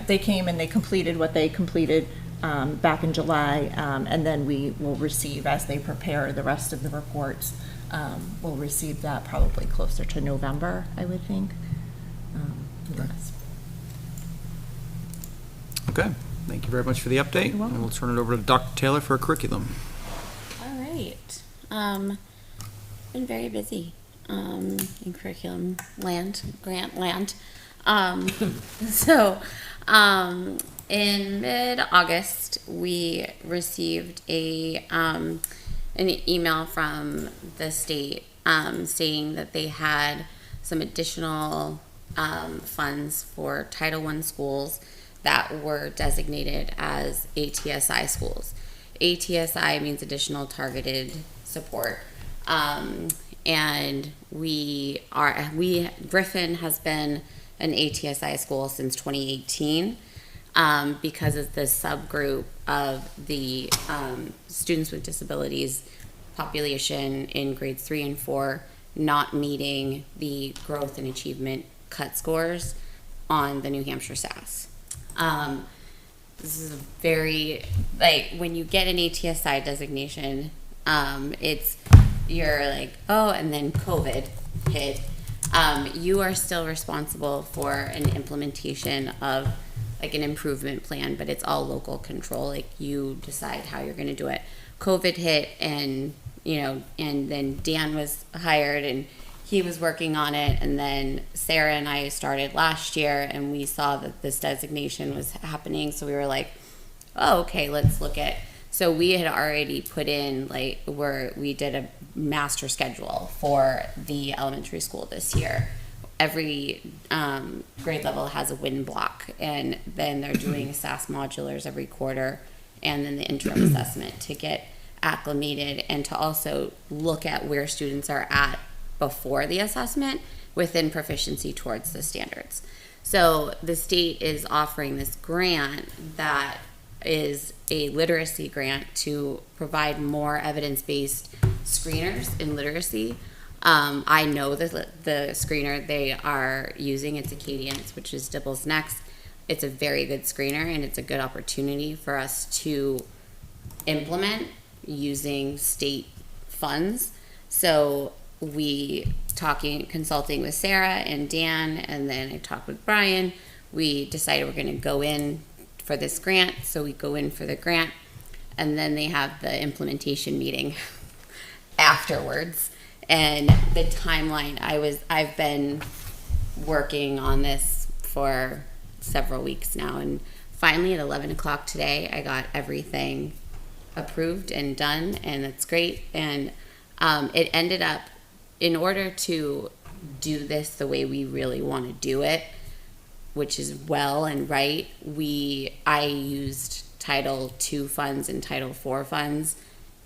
they came and they completed what they completed, back in July, and then we will receive, as they prepare the rest of the reports, We'll receive that probably closer to November, I would think. Yes. Okay, thank you very much for the update. You're welcome. And we'll turn it over to Dr. Taylor for a curriculum. All right. Been very busy in curriculum land, grant land. So in mid-August, we received an email from the state saying that they had some additional funds for Title I schools that were designated as ATSI schools. ATSI means additional targeted support. And Griffin has been an ATSI school since 2018 because of the subgroup of the students with disabilities population in grades 3 and 4 not meeting the growth and achievement cut scores on the New Hampshire SAS. This is a very, like, when you get an ATSI designation, you're like, oh, and then COVID hit. You are still responsible for an implementation of like an improvement plan, but it's all local control. Like, you decide how you're going to do it. COVID hit, and and then Dan was hired and he was working on it, and then Sarah and I started last year, and we saw that this designation was happening, so we were like, oh, okay, let's look at. So we had already put in, we did a master schedule for the elementary school this year. Every grade level has a win block, and then they're doing SAS modulars every quarter, and then the interim assessment to get acclimated and to also look at where students are at before the assessment within proficiency towards the standards. So the state is offering this grant that is a literacy grant to provide more evidence-based screeners in literacy. I know the screener they are using, it's Acadience, which is Dibbles Next. It's a very good screener, and it's a good opportunity for us to implement using state funds. So consulting with Sarah and Dan, and then I talked with Brian. We decided we're going to go in for this grant, so we go in for the grant, and then they have the implementation meeting afterwards. And the timeline, I've been working on this for several weeks now, and finally at 11 o'clock today, I got everything approved and done, and that's great. And it ended up, in order to do this the way we really want to do it, which is well and right, I used Title II funds and Title IV funds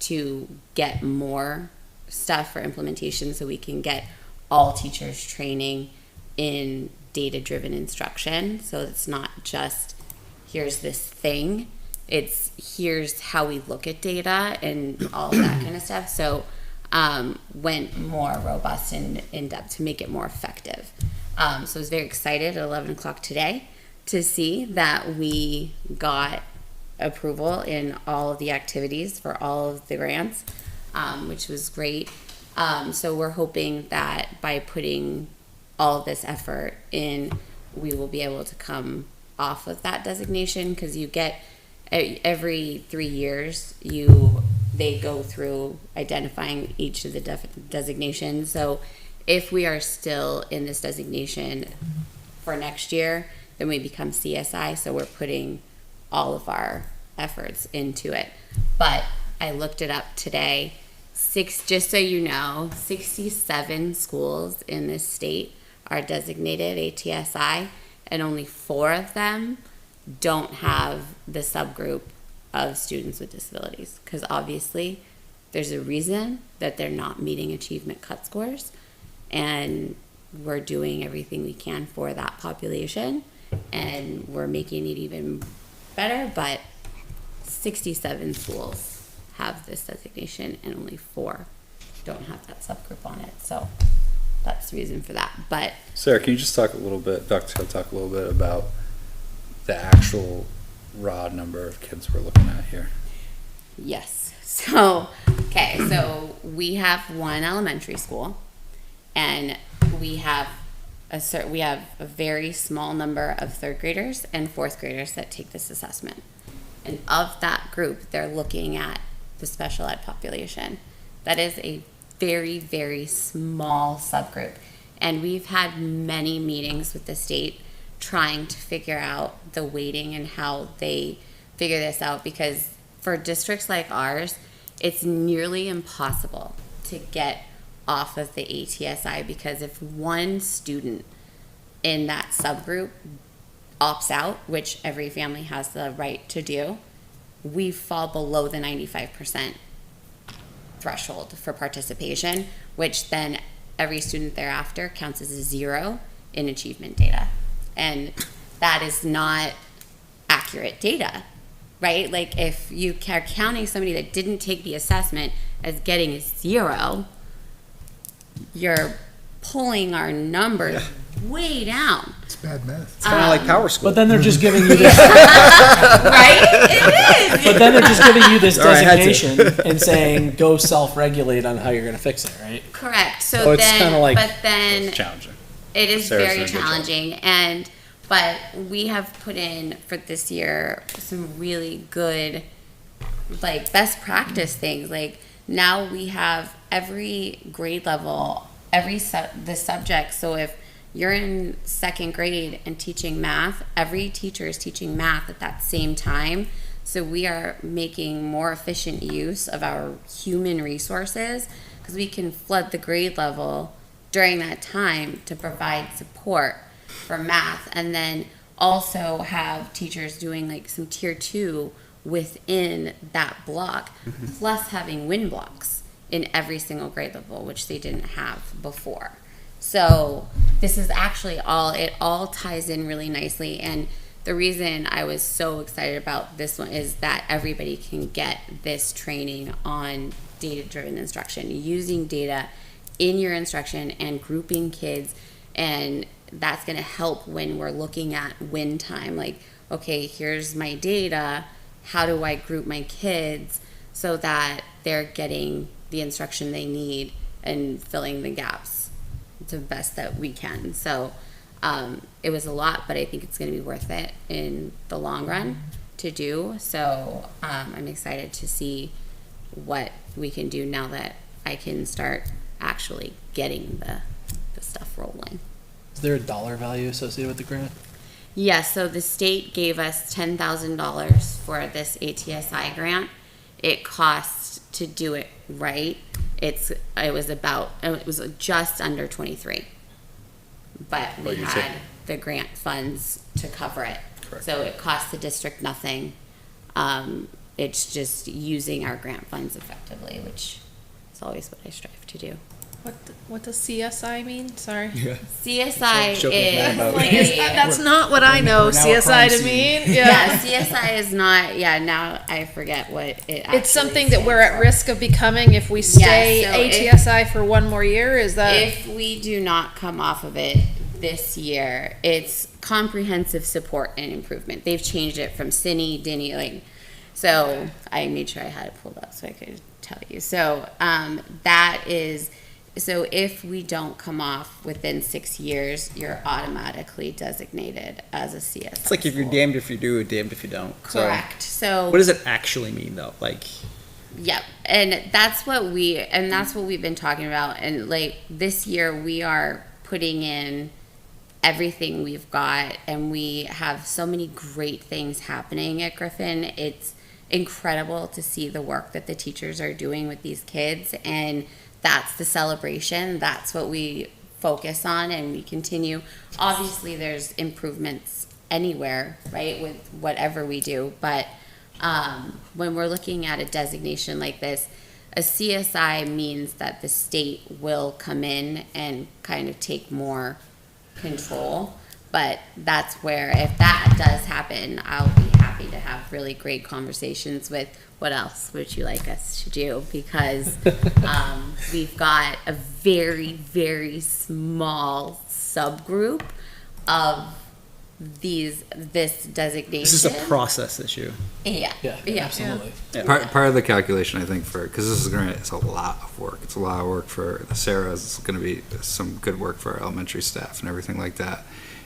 to get more stuff for implementation, so we can get all teachers training in data-driven instruction. So it's not just, here's this thing, it's here's how we look at data and all of that kind of stuff. So went more robust and in depth to make it more effective. So I was very excited at 11 o'clock today to see that we got approval in all of the activities for all of the grants, which was great. So we're hoping that by putting all of this effort in, we will be able to come off of that designation, because you get every 3 years they go through identifying each of the designations. So if we are still in this designation for next year, then we become CSI. So we're putting all of our efforts into it. But I looked it up today. Just so you know, 67 schools in this state are designated ATSI, and only 4 of them don't have the subgroup of students with disabilities, because obviously there's a reason that they're not meeting achievement cut scores, and we're doing everything we can for that population, and we're making it even better. But 67 schools have this designation, and only 4 don't have that subgroup on it. So that's the reason for that. But Sarah, can you just talk a little bit, Dr. talk a little bit about the actual raw number of kids we're looking at here? yes. So, okay. So we have one elementary school, and we have a very small number of third graders and fourth graders that take this assessment. And of that group, they're looking at the special ed population. That is a very, very small subgroup. And we've had many meetings with the state trying to figure out the weighting and how they figure this out, because for districts like ours, it's nearly impossible to get off of the ATSI, because if one student in that subgroup opts out, which every family has the right to do, we fall below the 95% threshold for participation, which then every student thereafter counts as a 0 in achievement data. And that is not accurate data, right? Like, if you are counting somebody that didn't take the assessment as getting a 0, you're pulling our numbers way down. It's bad math. It's kind of like Power School. But then they're just giving you this, Right? It is. but then they're just giving you this All right, I had to. designation and saying, go self-regulate on how you're gonna fix it, right? Correct. So So it's then, kinda like- but then Challenging. it is Sarah's very doing a good job. challenging, but we have put in for this year some really good, like, best practice things. Like, now we have every grade level, the subject. So if you're in second grade and teaching math, every teacher is teaching math at that same time. So we are making more efficient use of our human resources, because we can flood the grade level during that time to provide support for math, and then also have teachers doing like some tier 2 within that block, plus having win blocks in every single grade level, which they didn't have before. So this is actually it all ties in really nicely. And the reason I was so excited about this one is that everybody can get this training on data-driven instruction, using data in your instruction and grouping kids. And that's going to help when we're looking at win time. Like, okay, here's my data. How do I group my kids so that they're getting the instruction they need and filling the gaps to the best that we can? So it was a lot, but I think it's going to be worth it in the long run to do. So I'm excited to see what we can do now that I can start actually getting the stuff rolling. Is there a dollar value associated with the grant? Yes, so the state gave us $10,000 for this ATSI grant. It costs to do it right. It was just under 23, but we had the grant funds to cover it. Correct. So it cost the district nothing. It's just using our grant funds effectively, which is always what I strive to do. What does CSI mean? Sorry. CSI Joking is about- That's not what I know we're now a crime CSI to scene. mean. yeah, CSI is not. Yeah, now I forget what it. It's actually something that we're stands at for. risk of becoming if we stay so ATSI for one more year. Is that If we do not come off of it this year, it's comprehensive support and improvement. They've changed it from CINI, DINI, like. So I made sure I had it pulled up so I could tell you. So that is. So if we don't come off within 6 years, you're automatically designated as a CSI. It's like if you're school. damned if you do, damned if you don't. So Correct. So what does it actually mean, though? Like, yep. And that's what we've been talking about. And like this year we are putting in everything we've got, and we have so many great things happening at Griffin. It's incredible to see the work that the teachers are doing with these kids, and that's the celebration. That's what we focus on, and we continue. Obviously there's improvements anywhere, right, with whatever we do, but when we're looking at a designation like this, a CSI means that the state will come in and kind of take more control. But that's where, if that does happen, I'll be happy to have really great conversations with what else would you like us to do, because we've got a very, very small subgroup of this designation. This is a process issue. Yeah. Yeah, absolutely. Part of the calculation, I think, because this is it's a lot of work. It's a lot of work for the Sarahs. It's going to be some good work for our elementary staff and everything like that.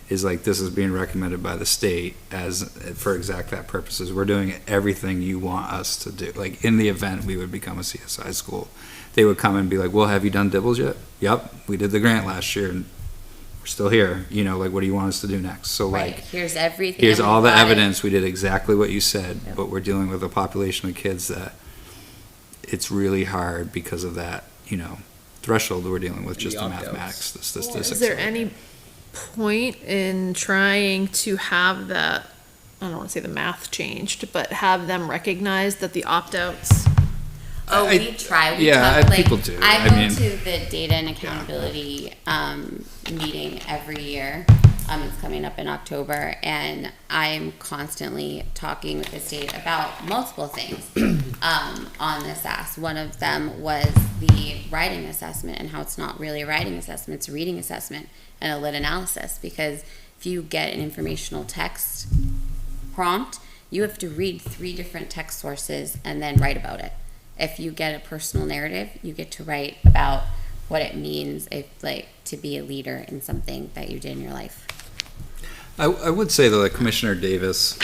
Is like this is being recommended by the state as for exact that purposes. We're doing everything you want us to do. Like in the event we would become a CSI school, they would come and be like, "Well, have you done Dibbles yet?" "Yep, we did the grant last year, and we're still here. You know, like what do you want us to do next?" So Right. like, Here's everything. here's all the Got it. evidence. We did exactly what you said, Yep. but we're dealing with a population of kids that it's really hard because of that, threshold that we're dealing with, And just the the opt-outs. mathematics, the statistics. Is there of it. any point in trying to have that, I don't want to say the math changed, but have them recognize that the opt-outs? Oh, I- we try. We yeah, talk, people do. I I go mean- to the data and accountability meeting every year. It's coming up in October, and I'm constantly talking with the state about multiple things on this ask. One of them was the writing assessment and how it's not really a writing assessment; it's a reading assessment and a lit analysis. Because if you get an informational text prompt, you have to read 3 different text sources and then write about it. If you get a personal narrative, you get to write about what it means to be a leader in something that you did in your life. I would say that like Commissioner Davis,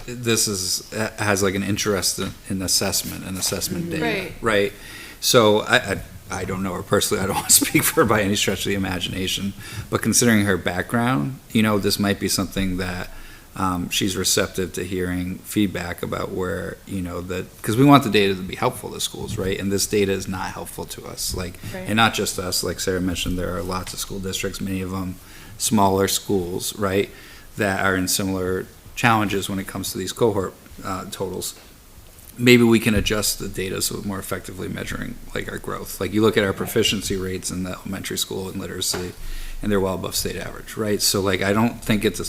this has like an interest in assessment and assessment data, right? So I don't know her personally. I don't want to speak for her by any stretch of the imagination, but considering her background, this might be something that she's receptive to hearing feedback about where, because we want the data to be helpful to schools, right? And this data is not helpful to us, and not just us. Like Sarah mentioned, there are lots of school districts, many of them smaller schools, right, that are in similar challenges when it comes to these cohort totals. Maybe we can adjust the data so we're more effectively measuring like our growth. Like you look at our proficiency rates in the elementary school and literacy, and they're well above state average, right? So like I don't think it's a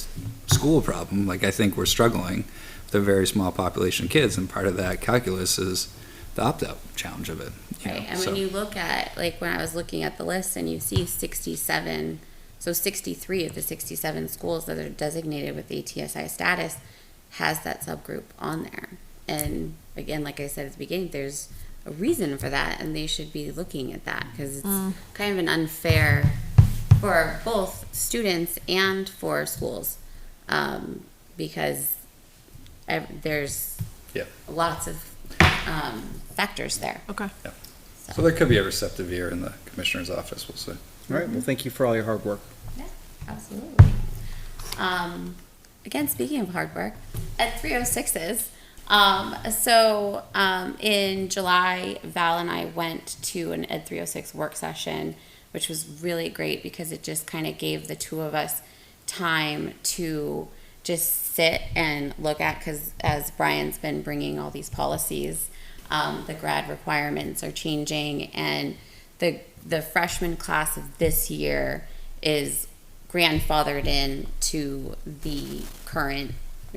school problem. Like I think we're struggling with a very small population of kids, and part of that calculus is the opt-out challenge of it. Right. And when you look at, like when I was looking at the list and you see 67, so 63 of the 67 schools that are designated with ATSI status has that subgroup on there. And again, like I said at the beginning, there's a reason for that, and they should be looking at that because it's kind of an unfair for both students and for schools, because there's lots of factors there. Okay. So there could be a receptive ear in the commissioner's office, we'll see. All right, well, thank you for all your hard work. Yeah, absolutely. Again, speaking of hard work, at 306s, in July, Val and I went to an Ed 306 work session, which was really great because it just kind of gave the two of us time to just sit and look at, because as Brian's been bringing all these policies, the grad requirements are changing, and the freshman class of this year is grandfathered in to the current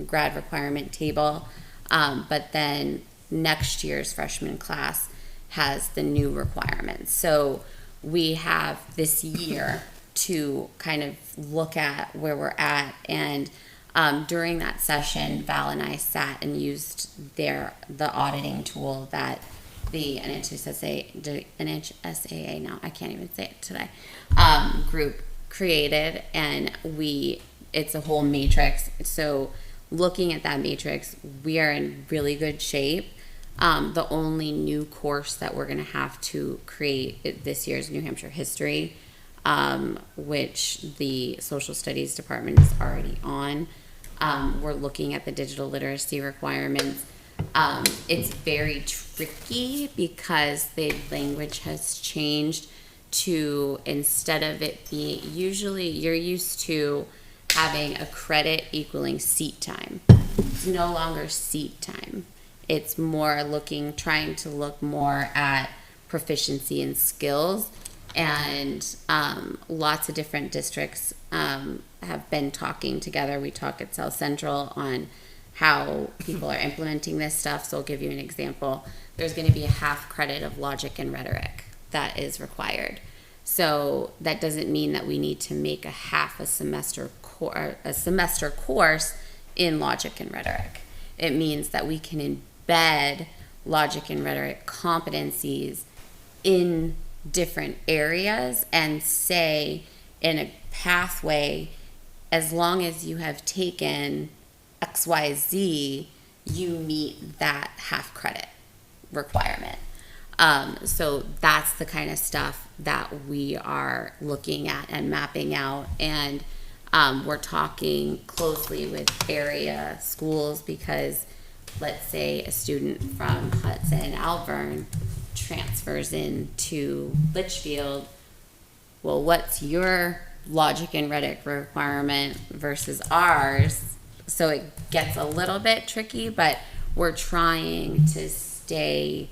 grad requirement table, but then next year's freshman class has the new requirements. So we have this year to kind of look at where we're at, and during that session, Val and I sat and used the auditing tool that the NHSAA, now I can't even say it today, group created, and it's a whole matrix. So looking at that matrix, we are in really good shape. The only new course that we're going to have to create this year is New Hampshire history, which the social studies department is already on. We're looking at the digital literacy requirements. It's very tricky because the language has changed to, instead of it being, usually you're used to having a credit equaling seat time. It's no longer seat time. It's more trying to look more at proficiency and skills, and lots of different districts have been talking together. We talk at South Central on how people are implementing this stuff. So I'll give you an example. There's going to be a half credit of logic and rhetoric that is required. So that doesn't mean that we need to make a semester course in logic and rhetoric. It means that we can embed logic and rhetoric competencies in different areas and say in a pathway, as long as you have taken XYZ, you meet that half credit requirement. So that's the kind of stuff that we are looking at and mapping out. And we're talking closely with area schools because let's say a student from Hudson Alvern transfers into Litchfield. Well, what's your logic and rhetoric requirement versus ours? So it gets a little bit tricky, but we're trying to stay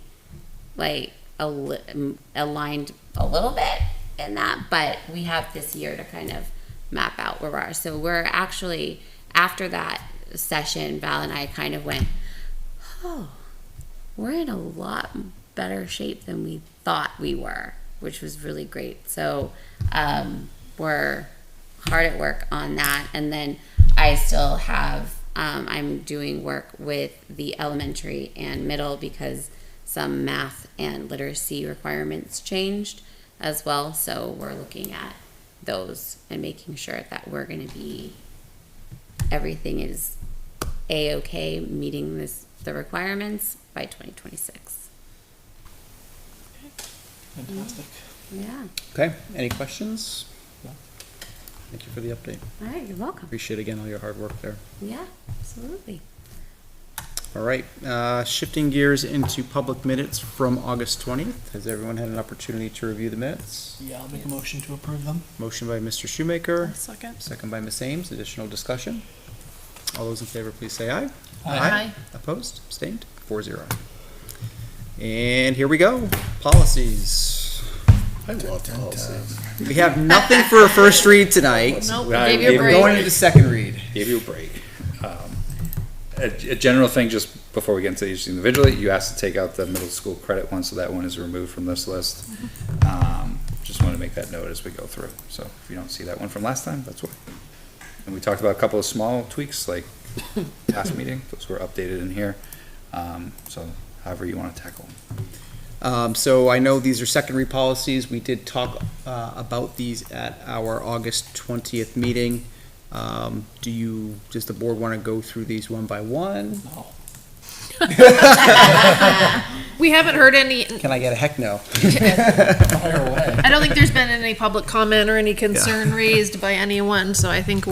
like aligned a little bit in that, but we have this year to kind of map out where we are. So we're actually, after that session, Val and I kind of went, oh, we're in a lot better shape than we thought we were, which was really great. So we're hard at work on that. And then I still have, I'm doing work with the elementary and middle because some math and literacy requirements changed as well. So we're looking at those and making sure that we're going to be, everything is A-okay, meeting the requirements by 2026. Fantastic. Yeah. Okay, any questions? Thank you for the update. All right, you're welcome. Appreciate again all your hard work there. Yeah, absolutely. All right, shifting gears into public minutes from August 20th. Has everyone had an opportunity to review the minutes? Yeah, I'll make a motion to approve them. Motion by Mr. Shoemaker, Second. second by Ms. Ames. Additional discussion? All those in favor, please say aye. Aye. Opposed? Abstained? 4-0. And here we go. Policies. I love policies. We have nothing for a first read tonight. Nope, I gave you a gave We're break. going into second read. Gave you a break. A general thing, just before we get into each individually, you asked to take out the middle school credit one, so that one is removed from this list. Just want to make that note as we go through. So if you don't see that one from last time, that's why. And we talked about a couple of small tweaks, like last meeting, those were updated in here. So however you want to tackle them. So I know these are second read policies. We did talk about these at our August 20th meeting. Does the board want to go through these one by one? No. We haven't heard any, Can I get a heck no? Fire away. I don't think there's been any public comment or any concern raised by anyone, so I think,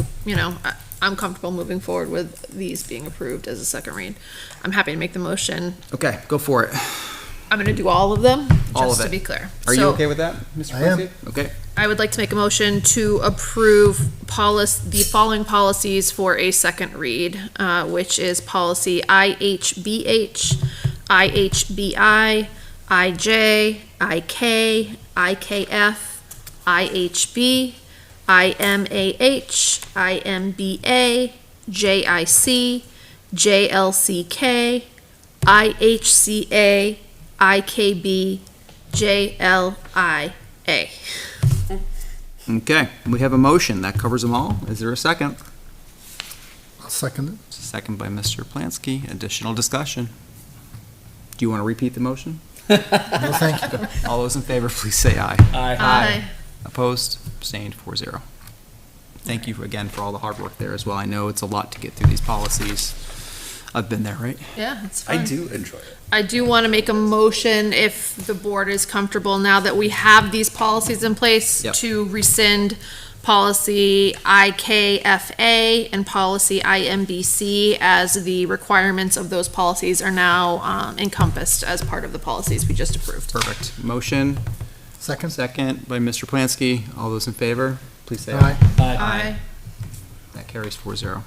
I'm comfortable moving forward with these being approved as a second read. I'm happy to make the motion. Okay, go for it. I'm gonna do all of them, All just of to it. be clear. Are you So, okay with that, Mr. I am. Quincy? Okay. I would like to make a motion to approve the following policies for a second read, which is policy IHBH, IHBI, IJ, IK, IKF, IHB, IMAH, IMBA, JIC, JLCK, IHCA, IKB, JLIA. Okay, we have a motion. That covers them all. Is there a second? I'll second it. Second by Mr. Plansky. Additional discussion. Do you want to repeat the motion? No, thank you. All those in favor, please say aye. Aye. Opposed? Abstained? 4-0. Thank you again for all the hard work there as well. I know it's a lot to get through these policies. I've been there, right? Yeah, it's I fun. do enjoy it. I do want to make a motion, if the board is comfortable, now that we have these policies in place, Yep. to rescind policy IKFA and policy IMBC, as the requirements of those policies are now encompassed as part of the policies we just approved. Perfect. Motion, Second? second by Mr. Plansky. All those in favor, please say aye. Aye. Aye. That carries 4-0.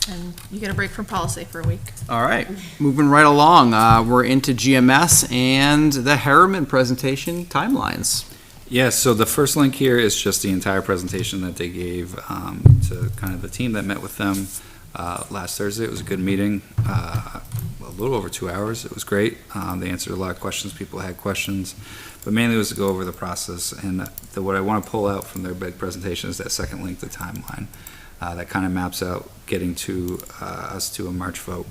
And you get a break from policy for a week. All right, moving right along. We're into GMS and the Harriman presentation timelines. Yeah, so the first link here is just the entire presentation that they gave to kind of the team that met with them last Thursday. It was a good meeting. A little over 2 hours. It was great. They answered a lot of questions. People had questions, but mainly it was to go over the process. And what I want to pull out from their big presentation is that second link, the timeline. That kind of maps out getting to us to a March vote.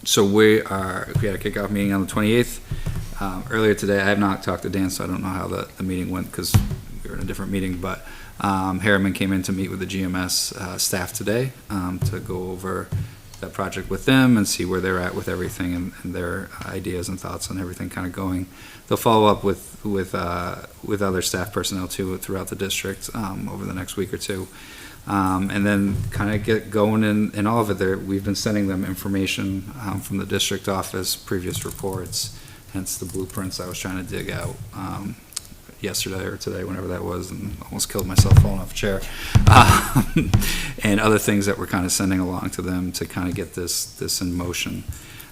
So we had a kickoff meeting on the 28th. Earlier today, I have not talked to Dan, so I don't know how the meeting went because we were in a different meeting, but Harriman came in to meet with the GMS staff today to go over that project with them and see where they're at with everything and their ideas and thoughts on everything kind of going. They'll follow up with other staff personnel too throughout the district over the next week or two. And then kind of get going in all of it. We've been sending them information from the district office, previous reports, hence the blueprints I was trying to dig out yesterday or today, whenever that was, and almost killed myself falling off a chair. And other things that we're kind of sending along to them to kind of get this in motion.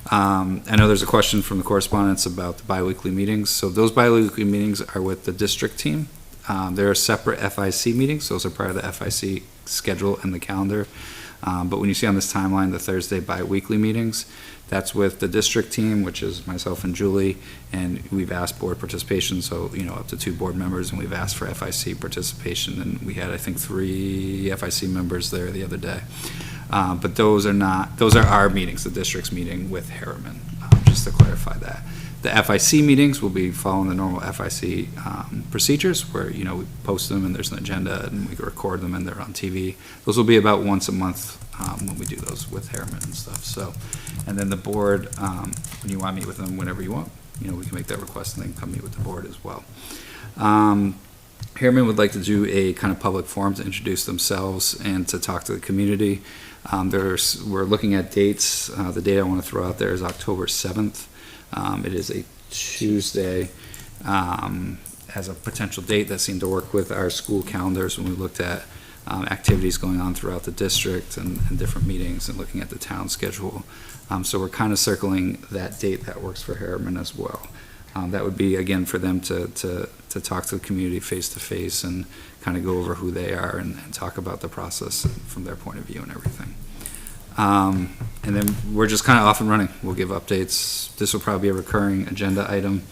I know there's a question from the correspondence about the biweekly meetings. So those biweekly meetings are with the district team. There are separate FIC meetings. Those are part of the FIC schedule and the calendar. But when you see on this timeline, the Thursday bi-weekly meetings, that's with the district team, which is myself and Julie, and we've asked board participation, so, up to 2 board members, and we've asked for FIC participation, and we had, I think, 3 FIC members there the other day. But those are our meetings, the district's meeting with Harriman, just to clarify that. The FIC meetings will be following the normal FIC procedures where, we post them and there's an agenda and we record them and they're on TV. Those will be about once a month when we do those with Harriman and stuff. So, and then the board, when you want to meet with them whenever you want, we can make that request and they can come meet with the board as well. Harriman would like to do a kind of public forum to introduce themselves and to talk to the community. We're looking at dates. The date I want to throw out there is October 7th. It is a Tuesday as a potential date that seemed to work with our school calendars when we looked at activities going on throughout the district and different meetings and looking at the town schedule. So we're kind of circling that date that works for Harriman as well. That would be, again, for them to talk to the community face to face and kind of go over who they are and talk about the process from their point of view and everything. And then we're just kind of off and running. We'll give updates. This will probably be a recurring agenda item.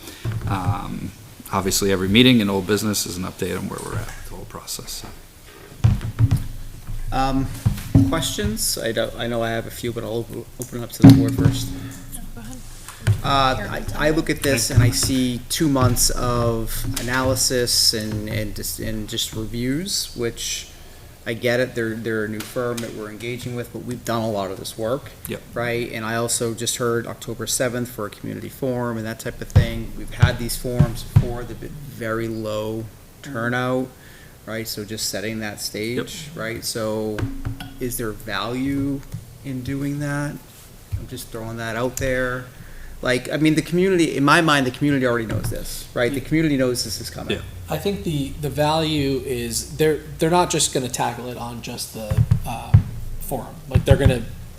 Obviously, every meeting in old business is an update on where we're at with the whole process. Questions? I know I have a few, but I'll open it up to the board first. I look at this and I see 2 months of analysis and just reviews, which I get it. They're a new firm that we're engaging with, but we've done a lot of this work. Yep. Right. And I also just heard October 7th for a community forum and that type of thing. We've had these forums before. They've been very low turnout. Right. So just setting that stage. Yep. Right. So is there value in doing that? I'm just throwing that out there. The community, in my mind, the community already knows this, right? The community knows this is coming. Yeah. I think the value is they're not just going to tackle it on just the forum.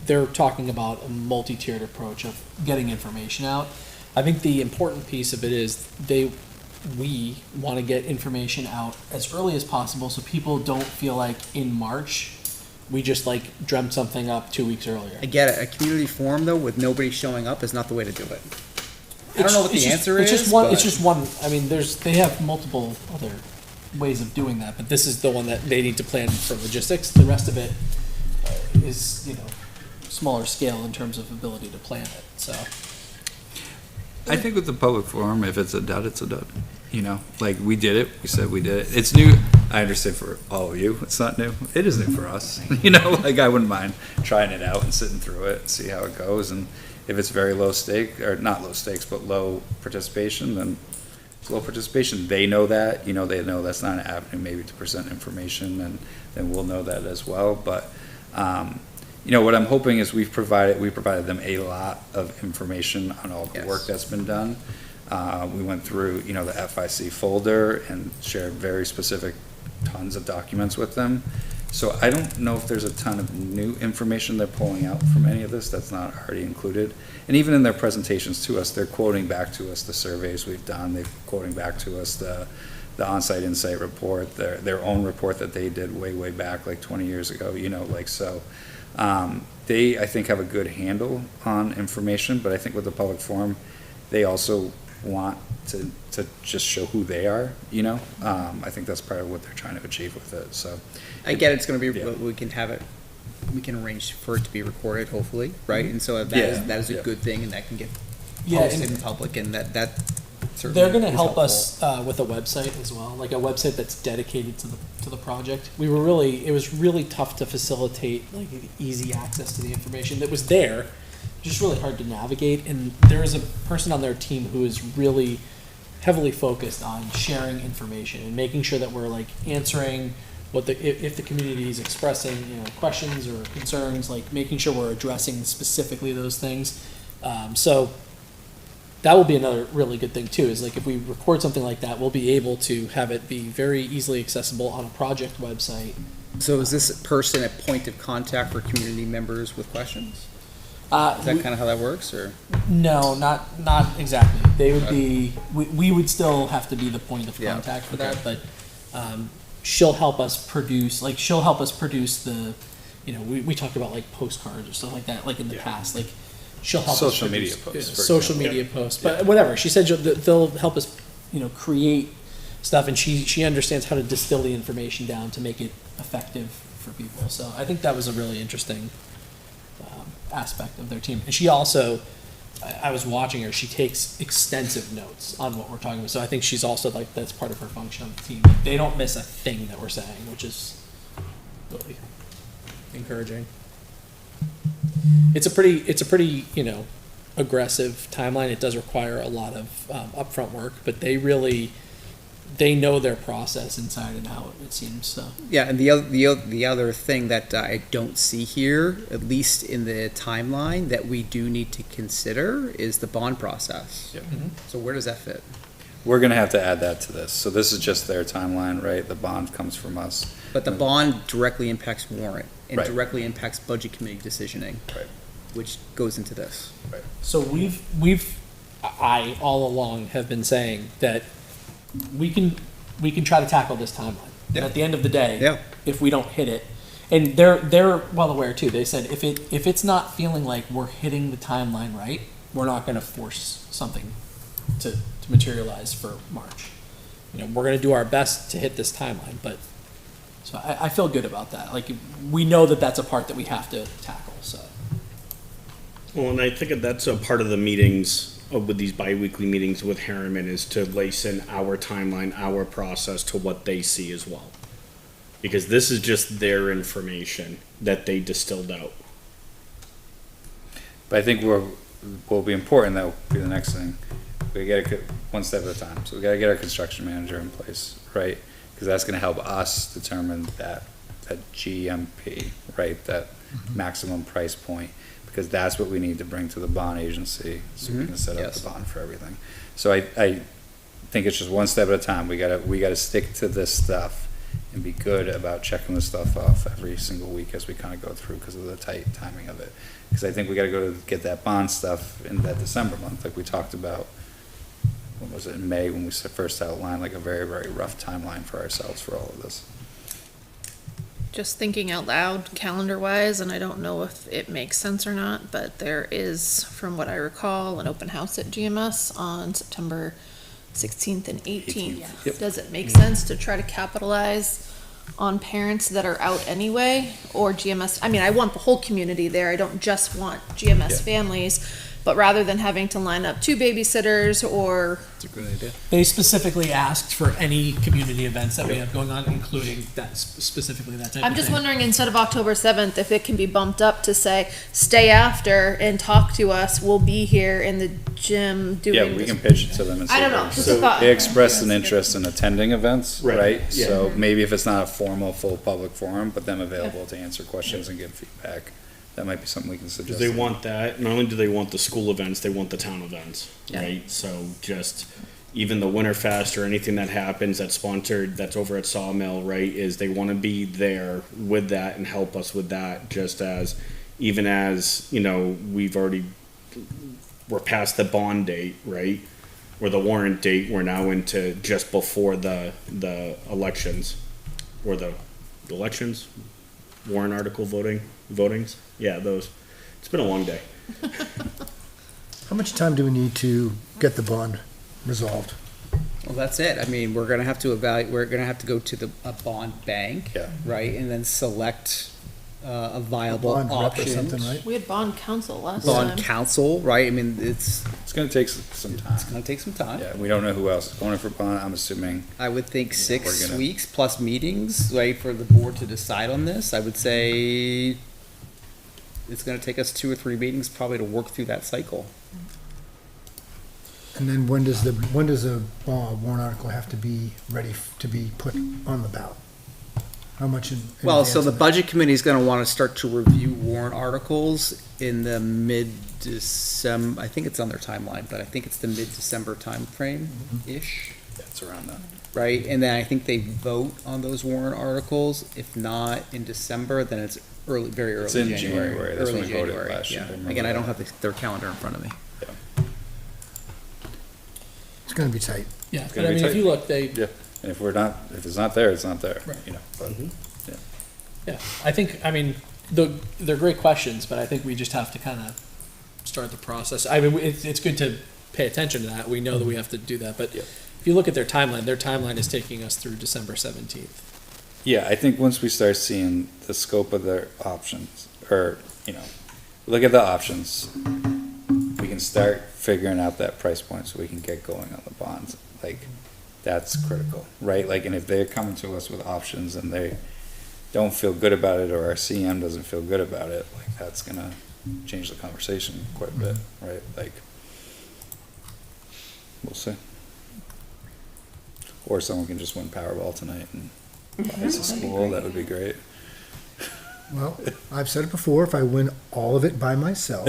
They're talking about a multi-tiered approach of getting information out. I think the important piece of it is we want to get information out as early as possible so people don't feel like in March we just dreamt something up 2 weeks earlier. I get it. A community forum though, with nobody showing up, is not the way to do it. I don't know what the answer is. It's just one. I mean, they have multiple other ways of doing that, but this is the one that they need to plan for logistics. The rest of it is, smaller scale in terms of ability to plan it. So, I think with the public forum, if it's a dud, it's a dud. We did it. We said we did it. It's new. I understand for all of you, it's not new. It is new for us. I wouldn't mind trying it out and sitting through it and see how it goes. And if it's very low stake, or not low stakes, but low participation, then it's low participation. They know that. They know that's not an avenue maybe to present information, and then we'll know that as well. But what I'm hoping is we provided them a lot of information on all the work that's been done. We went through, the FIC folder and shared very specific tons of documents with them. So I don't know if there's a ton of new information they're pulling out from any of this that's not already included. And even in their presentations to us, they're quoting back to us the surveys we've done. They're quoting back to us the on-site insight report, their own report that they did way back, 20 years ago, so. they, I think, have a good handle on information, but I think with the public forum, they also want to just show who they are, you know? I think that's part of what they're trying to achieve with it, so. I get it's gonna be, Yeah. we can have it, we can arrange for it to be recorded, hopefully, right? And so Yeah. that is a Yeah. good thing, and that can get Yeah, posted and- in public, and that certainly They're gonna is help helpful. us with a website as well, like a website that's dedicated to the project. It was really tough to facilitate like easy access to the information that was there, just really hard to navigate. And there is a person on their team who is really heavily focused on sharing information and making sure that we're like answering what if the community is expressing, you know, questions or concerns, like making sure we're addressing specifically those things. So that will be another really good thing too, is like if we record something like that, we'll be able to have it be very easily accessible on a project website. So is this person a point of contact for community members with questions? Is that kind of how that works, or? No, not exactly. They would be, we would still have to be the point of Yeah, contact for that, but, she'll help us produce the, you know, we talked about like postcards or stuff like that, like in the past, like, she'll help us Social produce- media posts, for Social example. media posts, but whatever, she said they'll help us, you know, create stuff, and she understands how to distill the information down to make it effective for people, so I think that was a really interesting aspect of their team. And she also, I was watching her, she takes extensive notes on what we're talking about. So I think she's also like, that's part of her function on the team. They don't miss a thing that we're saying, which is really encouraging. It's a pretty, you know, aggressive timeline. It does require a lot of upfront work, but they know their process inside and out, it seems, so. Yeah, and the other thing that I don't see here, at least in the timeline, that we do need to consider is the bond process. Yep. So where does that fit? We're gonna have to add that to this, so this is just their timeline, right? The bond comes from us. But the bond directly impacts warrant and Right. directly impacts budget committee decisioning, Right. which goes into this. So I all along have been saying that we can try to tackle this timeline. And Yeah. at the end of the day, Yeah. if we don't hit it, and they're well aware too. They said if it's not feeling like we're hitting the timeline right, we're not going to force something to materialize for March. You know, we're going to do our best to hit this timeline, but so I feel good about that. Like we know that that's a part that we have to tackle. So. Well, and I think that's a part of the meetings, with these bi-weekly meetings with Harriman, is to lace in our timeline, our process to what they see as well. Because this is just their information that they distilled out. But I think what will be important, that will be the next thing. We gotta get one step at a time. So we gotta get our construction manager in place, right? Because that's gonna help us determine that GMP, right? That maximum price point, because that's what we need to bring to the bond agency, so we can set up Yes. the bond for everything. So I think it's just one step at a time. We gotta stick to this stuff and be good about checking this stuff off every single week as we kind of go through, because of the tight timing of it. Because I think we gotta go get that bond stuff in that December month, like we talked about. When was it, in May, when we first outlined like a very, very rough timeline for ourselves for all of this. Just thinking out loud, calendar-wise, and I don't know if it makes sense or not, but there is, from what I recall, an open house at GMS on September 16th and 18th. Yep. Does it make sense to try to capitalize on parents that are out anyway, or GMS? I mean, I want the whole community there. I don't just want GMS Yeah. families, but rather than having to line up 2 babysitters or That's a good idea. They specifically asked for any community events that we have going on, including that, specifically that type of thing. I'm just wondering, instead of October 7th, if it can be bumped up to say, stay after and talk to us, we'll be here in the gym doing Yeah, we this. can pitch it to them and say. I don't know, hey, just a thought. They expressed an interest in attending events, Right, right? yeah. So maybe if it's not a formal, full public forum, but them available to answer questions and give feedback, that might be something we can suggest. Because they want that, not only do they want the school events, they want the town events, Yeah. right? So just, even the Winterfest or anything that happens that's sponsored, that's over at Sawmill, right, is they want to be there with that and help us with that, just as, even as, you know, we're past the bond date, right? Or the warrant date, we're now into just before the elections, or the elections? warrant article votings. Yeah, those. It's been a long day. How much time do we need to get the bond resolved? Well, that's it. I mean, we're gonna have to we're gonna have to go to a bond bank. Yeah. Right, and then select a viable Bond rep or option. something, right? We had bond council last Bond time. council, right? I mean, it's gonna take some time. gonna take some time. Yeah, we don't know who else is going for bond, I'm assuming. I would think We're 6 gonna- weeks plus meetings, right, for the board to decide on this. I would say it's gonna take us 2 or 3 meetings probably to work through that cycle. And then when does a warrant article have to be ready to be put on the ballot? How much in Well, so advance the of that? budget committee is gonna wanna start to review warrant articles in the mid-December, I think it's on their timeline, but I think it's the mid-December timeframe-ish, Yeah, it's around that. right? And then I think they vote on those warrant articles. If not in December, then it's very early It's in January. January. That's when Early we voted January, last year. yeah. I remember Again, I don't that. have their calendar in front of me. It's gonna be tight. Yeah, It's but gonna I be mean, if tight. you look, they, Yeah, and if it's not there, it's not there, Right. you know, but, yeah, I think, I mean, they're great questions, but I think we just have to kind of start the process. I mean, it's good to pay attention to that. We know that we have to do that, but Yeah. if you look at their timeline is taking us through December 17th. yeah, I think once we start seeing the scope of their options, or, you know, look at the options, we can start figuring out that price point so we can get going on the bonds. Like, that's critical, right? Like, and if they're coming to us with options and they don't feel good about it, or our CM doesn't feel good about it, like, that's gonna change the conversation quite a bit, right? Like, we'll see. Or someone can just win Powerball tonight and buy us a school, that would be great. Well, I've said it before, if I win all of it by myself.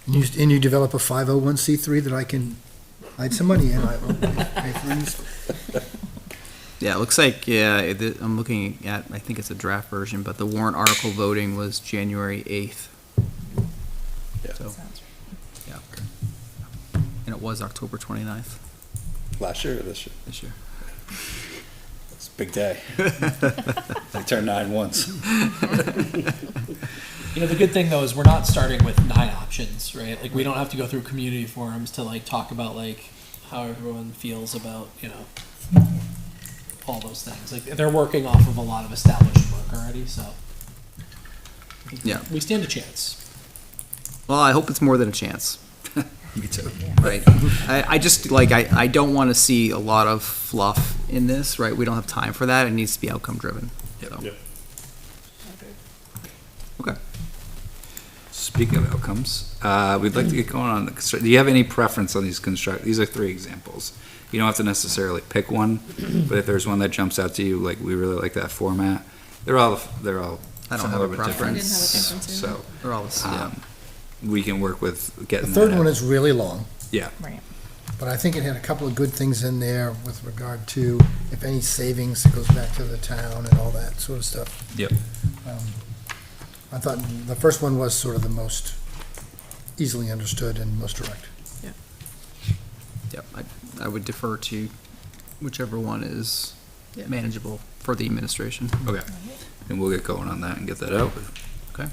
And you develop a 501c3 that I can hide some money in, I will pay for these. Yeah, it looks like, I'm looking at, I think it's a draft version, but the warrant article voting was January 8th. Yeah. So, yeah. And it was October 29th Last year or this year? this year. It's a big day. I turned 9 once. You know, the good thing though is we're not starting with 9 options, right? Like, we don't have to go through community forums to like talk about like how everyone feels about, you know, all those things. Like, they're working off of a lot of established work already, so. I think Yeah. We stand a chance. Well, I hope it's more than a chance. Me too. Right. I just, like, I don't want to see a lot of fluff in this, right? We don't have time for that. It needs to be outcome driven. So. Yep. Okay. Speaking of outcomes, we'd like to get going on the construct. Do you have any preference on these these are 3 examples. You don't have to necessarily pick one, but if there's one that jumps out to you, like, we really like that format, they're all I don't have similar a but preference. different. So, They're all, yeah. we can work with The getting third that one out. is really long, Yeah, but I think it had a couple of good things in there with regard to if any savings that goes back to the town and all that sort of stuff. Yep. I thought the first one was sort of the most easily understood and most direct. Yep. I would defer to whichever one is manageable for the administration. Okay. And we'll get going on that and get that out. Okay.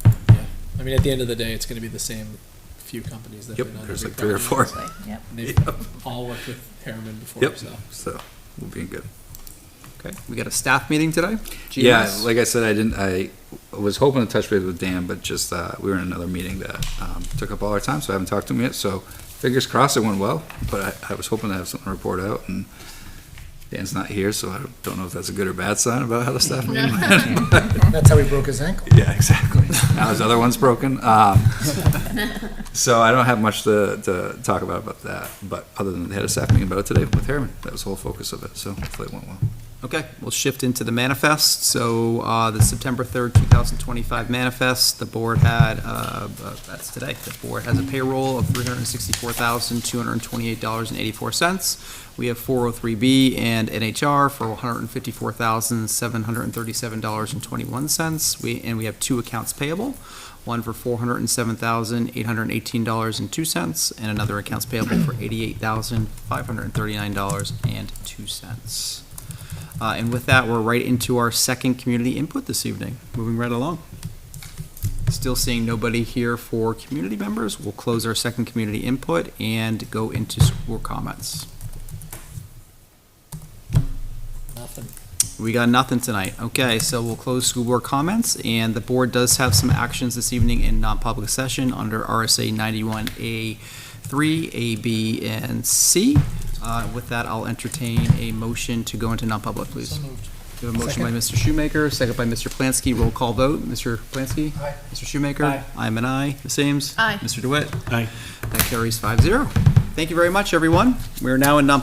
I mean, at the end of the day, it's gonna be the same few companies that. Yep, been on there's every like 3 or project. 4. Yep. And they've all worked with Harriman before, Yep, so. so we'll be good. Okay. We got a staff meeting today? Yeah, GMS? like I said, I was hoping to touch base with Dan, but just, we were in another meeting that, took up all our time, so I haven't talked to him yet, so fingers crossed it went well, but I was hoping to have something to report out, and Dan's not here, so I don't know if that's a good or bad sign about how the staff meeting went. That's how he broke his ankle. Yeah, exactly. Now his other one's broken. So I don't have much to talk about that, but other than they had a staff meeting about it today with Harriman. That was the whole focus of it, so hopefully it went well. Okay, we'll shift into the manifest. So, the September 3rd, 2025 manifest, the board had, that's today, the board has a payroll of $364,228.84. We have 403B and NHR for $154,737.21. And we have 2 accounts payable, one for $407,818.02, and another accounts payable for $88,539.02. And with that, we're right into our second community input this evening, moving right along. Still seeing nobody here for community members. We'll close our second community input and go into school comments. Nothing. We got nothing tonight. Okay, so we'll close school board comments, and the board does have some actions this evening in non-public session under RSA 91A3, A, B, and C. With that, I'll entertain a motion to go into non-public, please. So moved. We have a motion by Mr. Shoemaker, second by Mr. Plansky. Roll call vote. Mr. Plansky? Aye. Mr. Shoemaker? Aye. I'm an aye. Ms. Ames? Aye. Mr. DeWitt? Aye. That carries 5-0. Thank you very much, everyone. We are now in non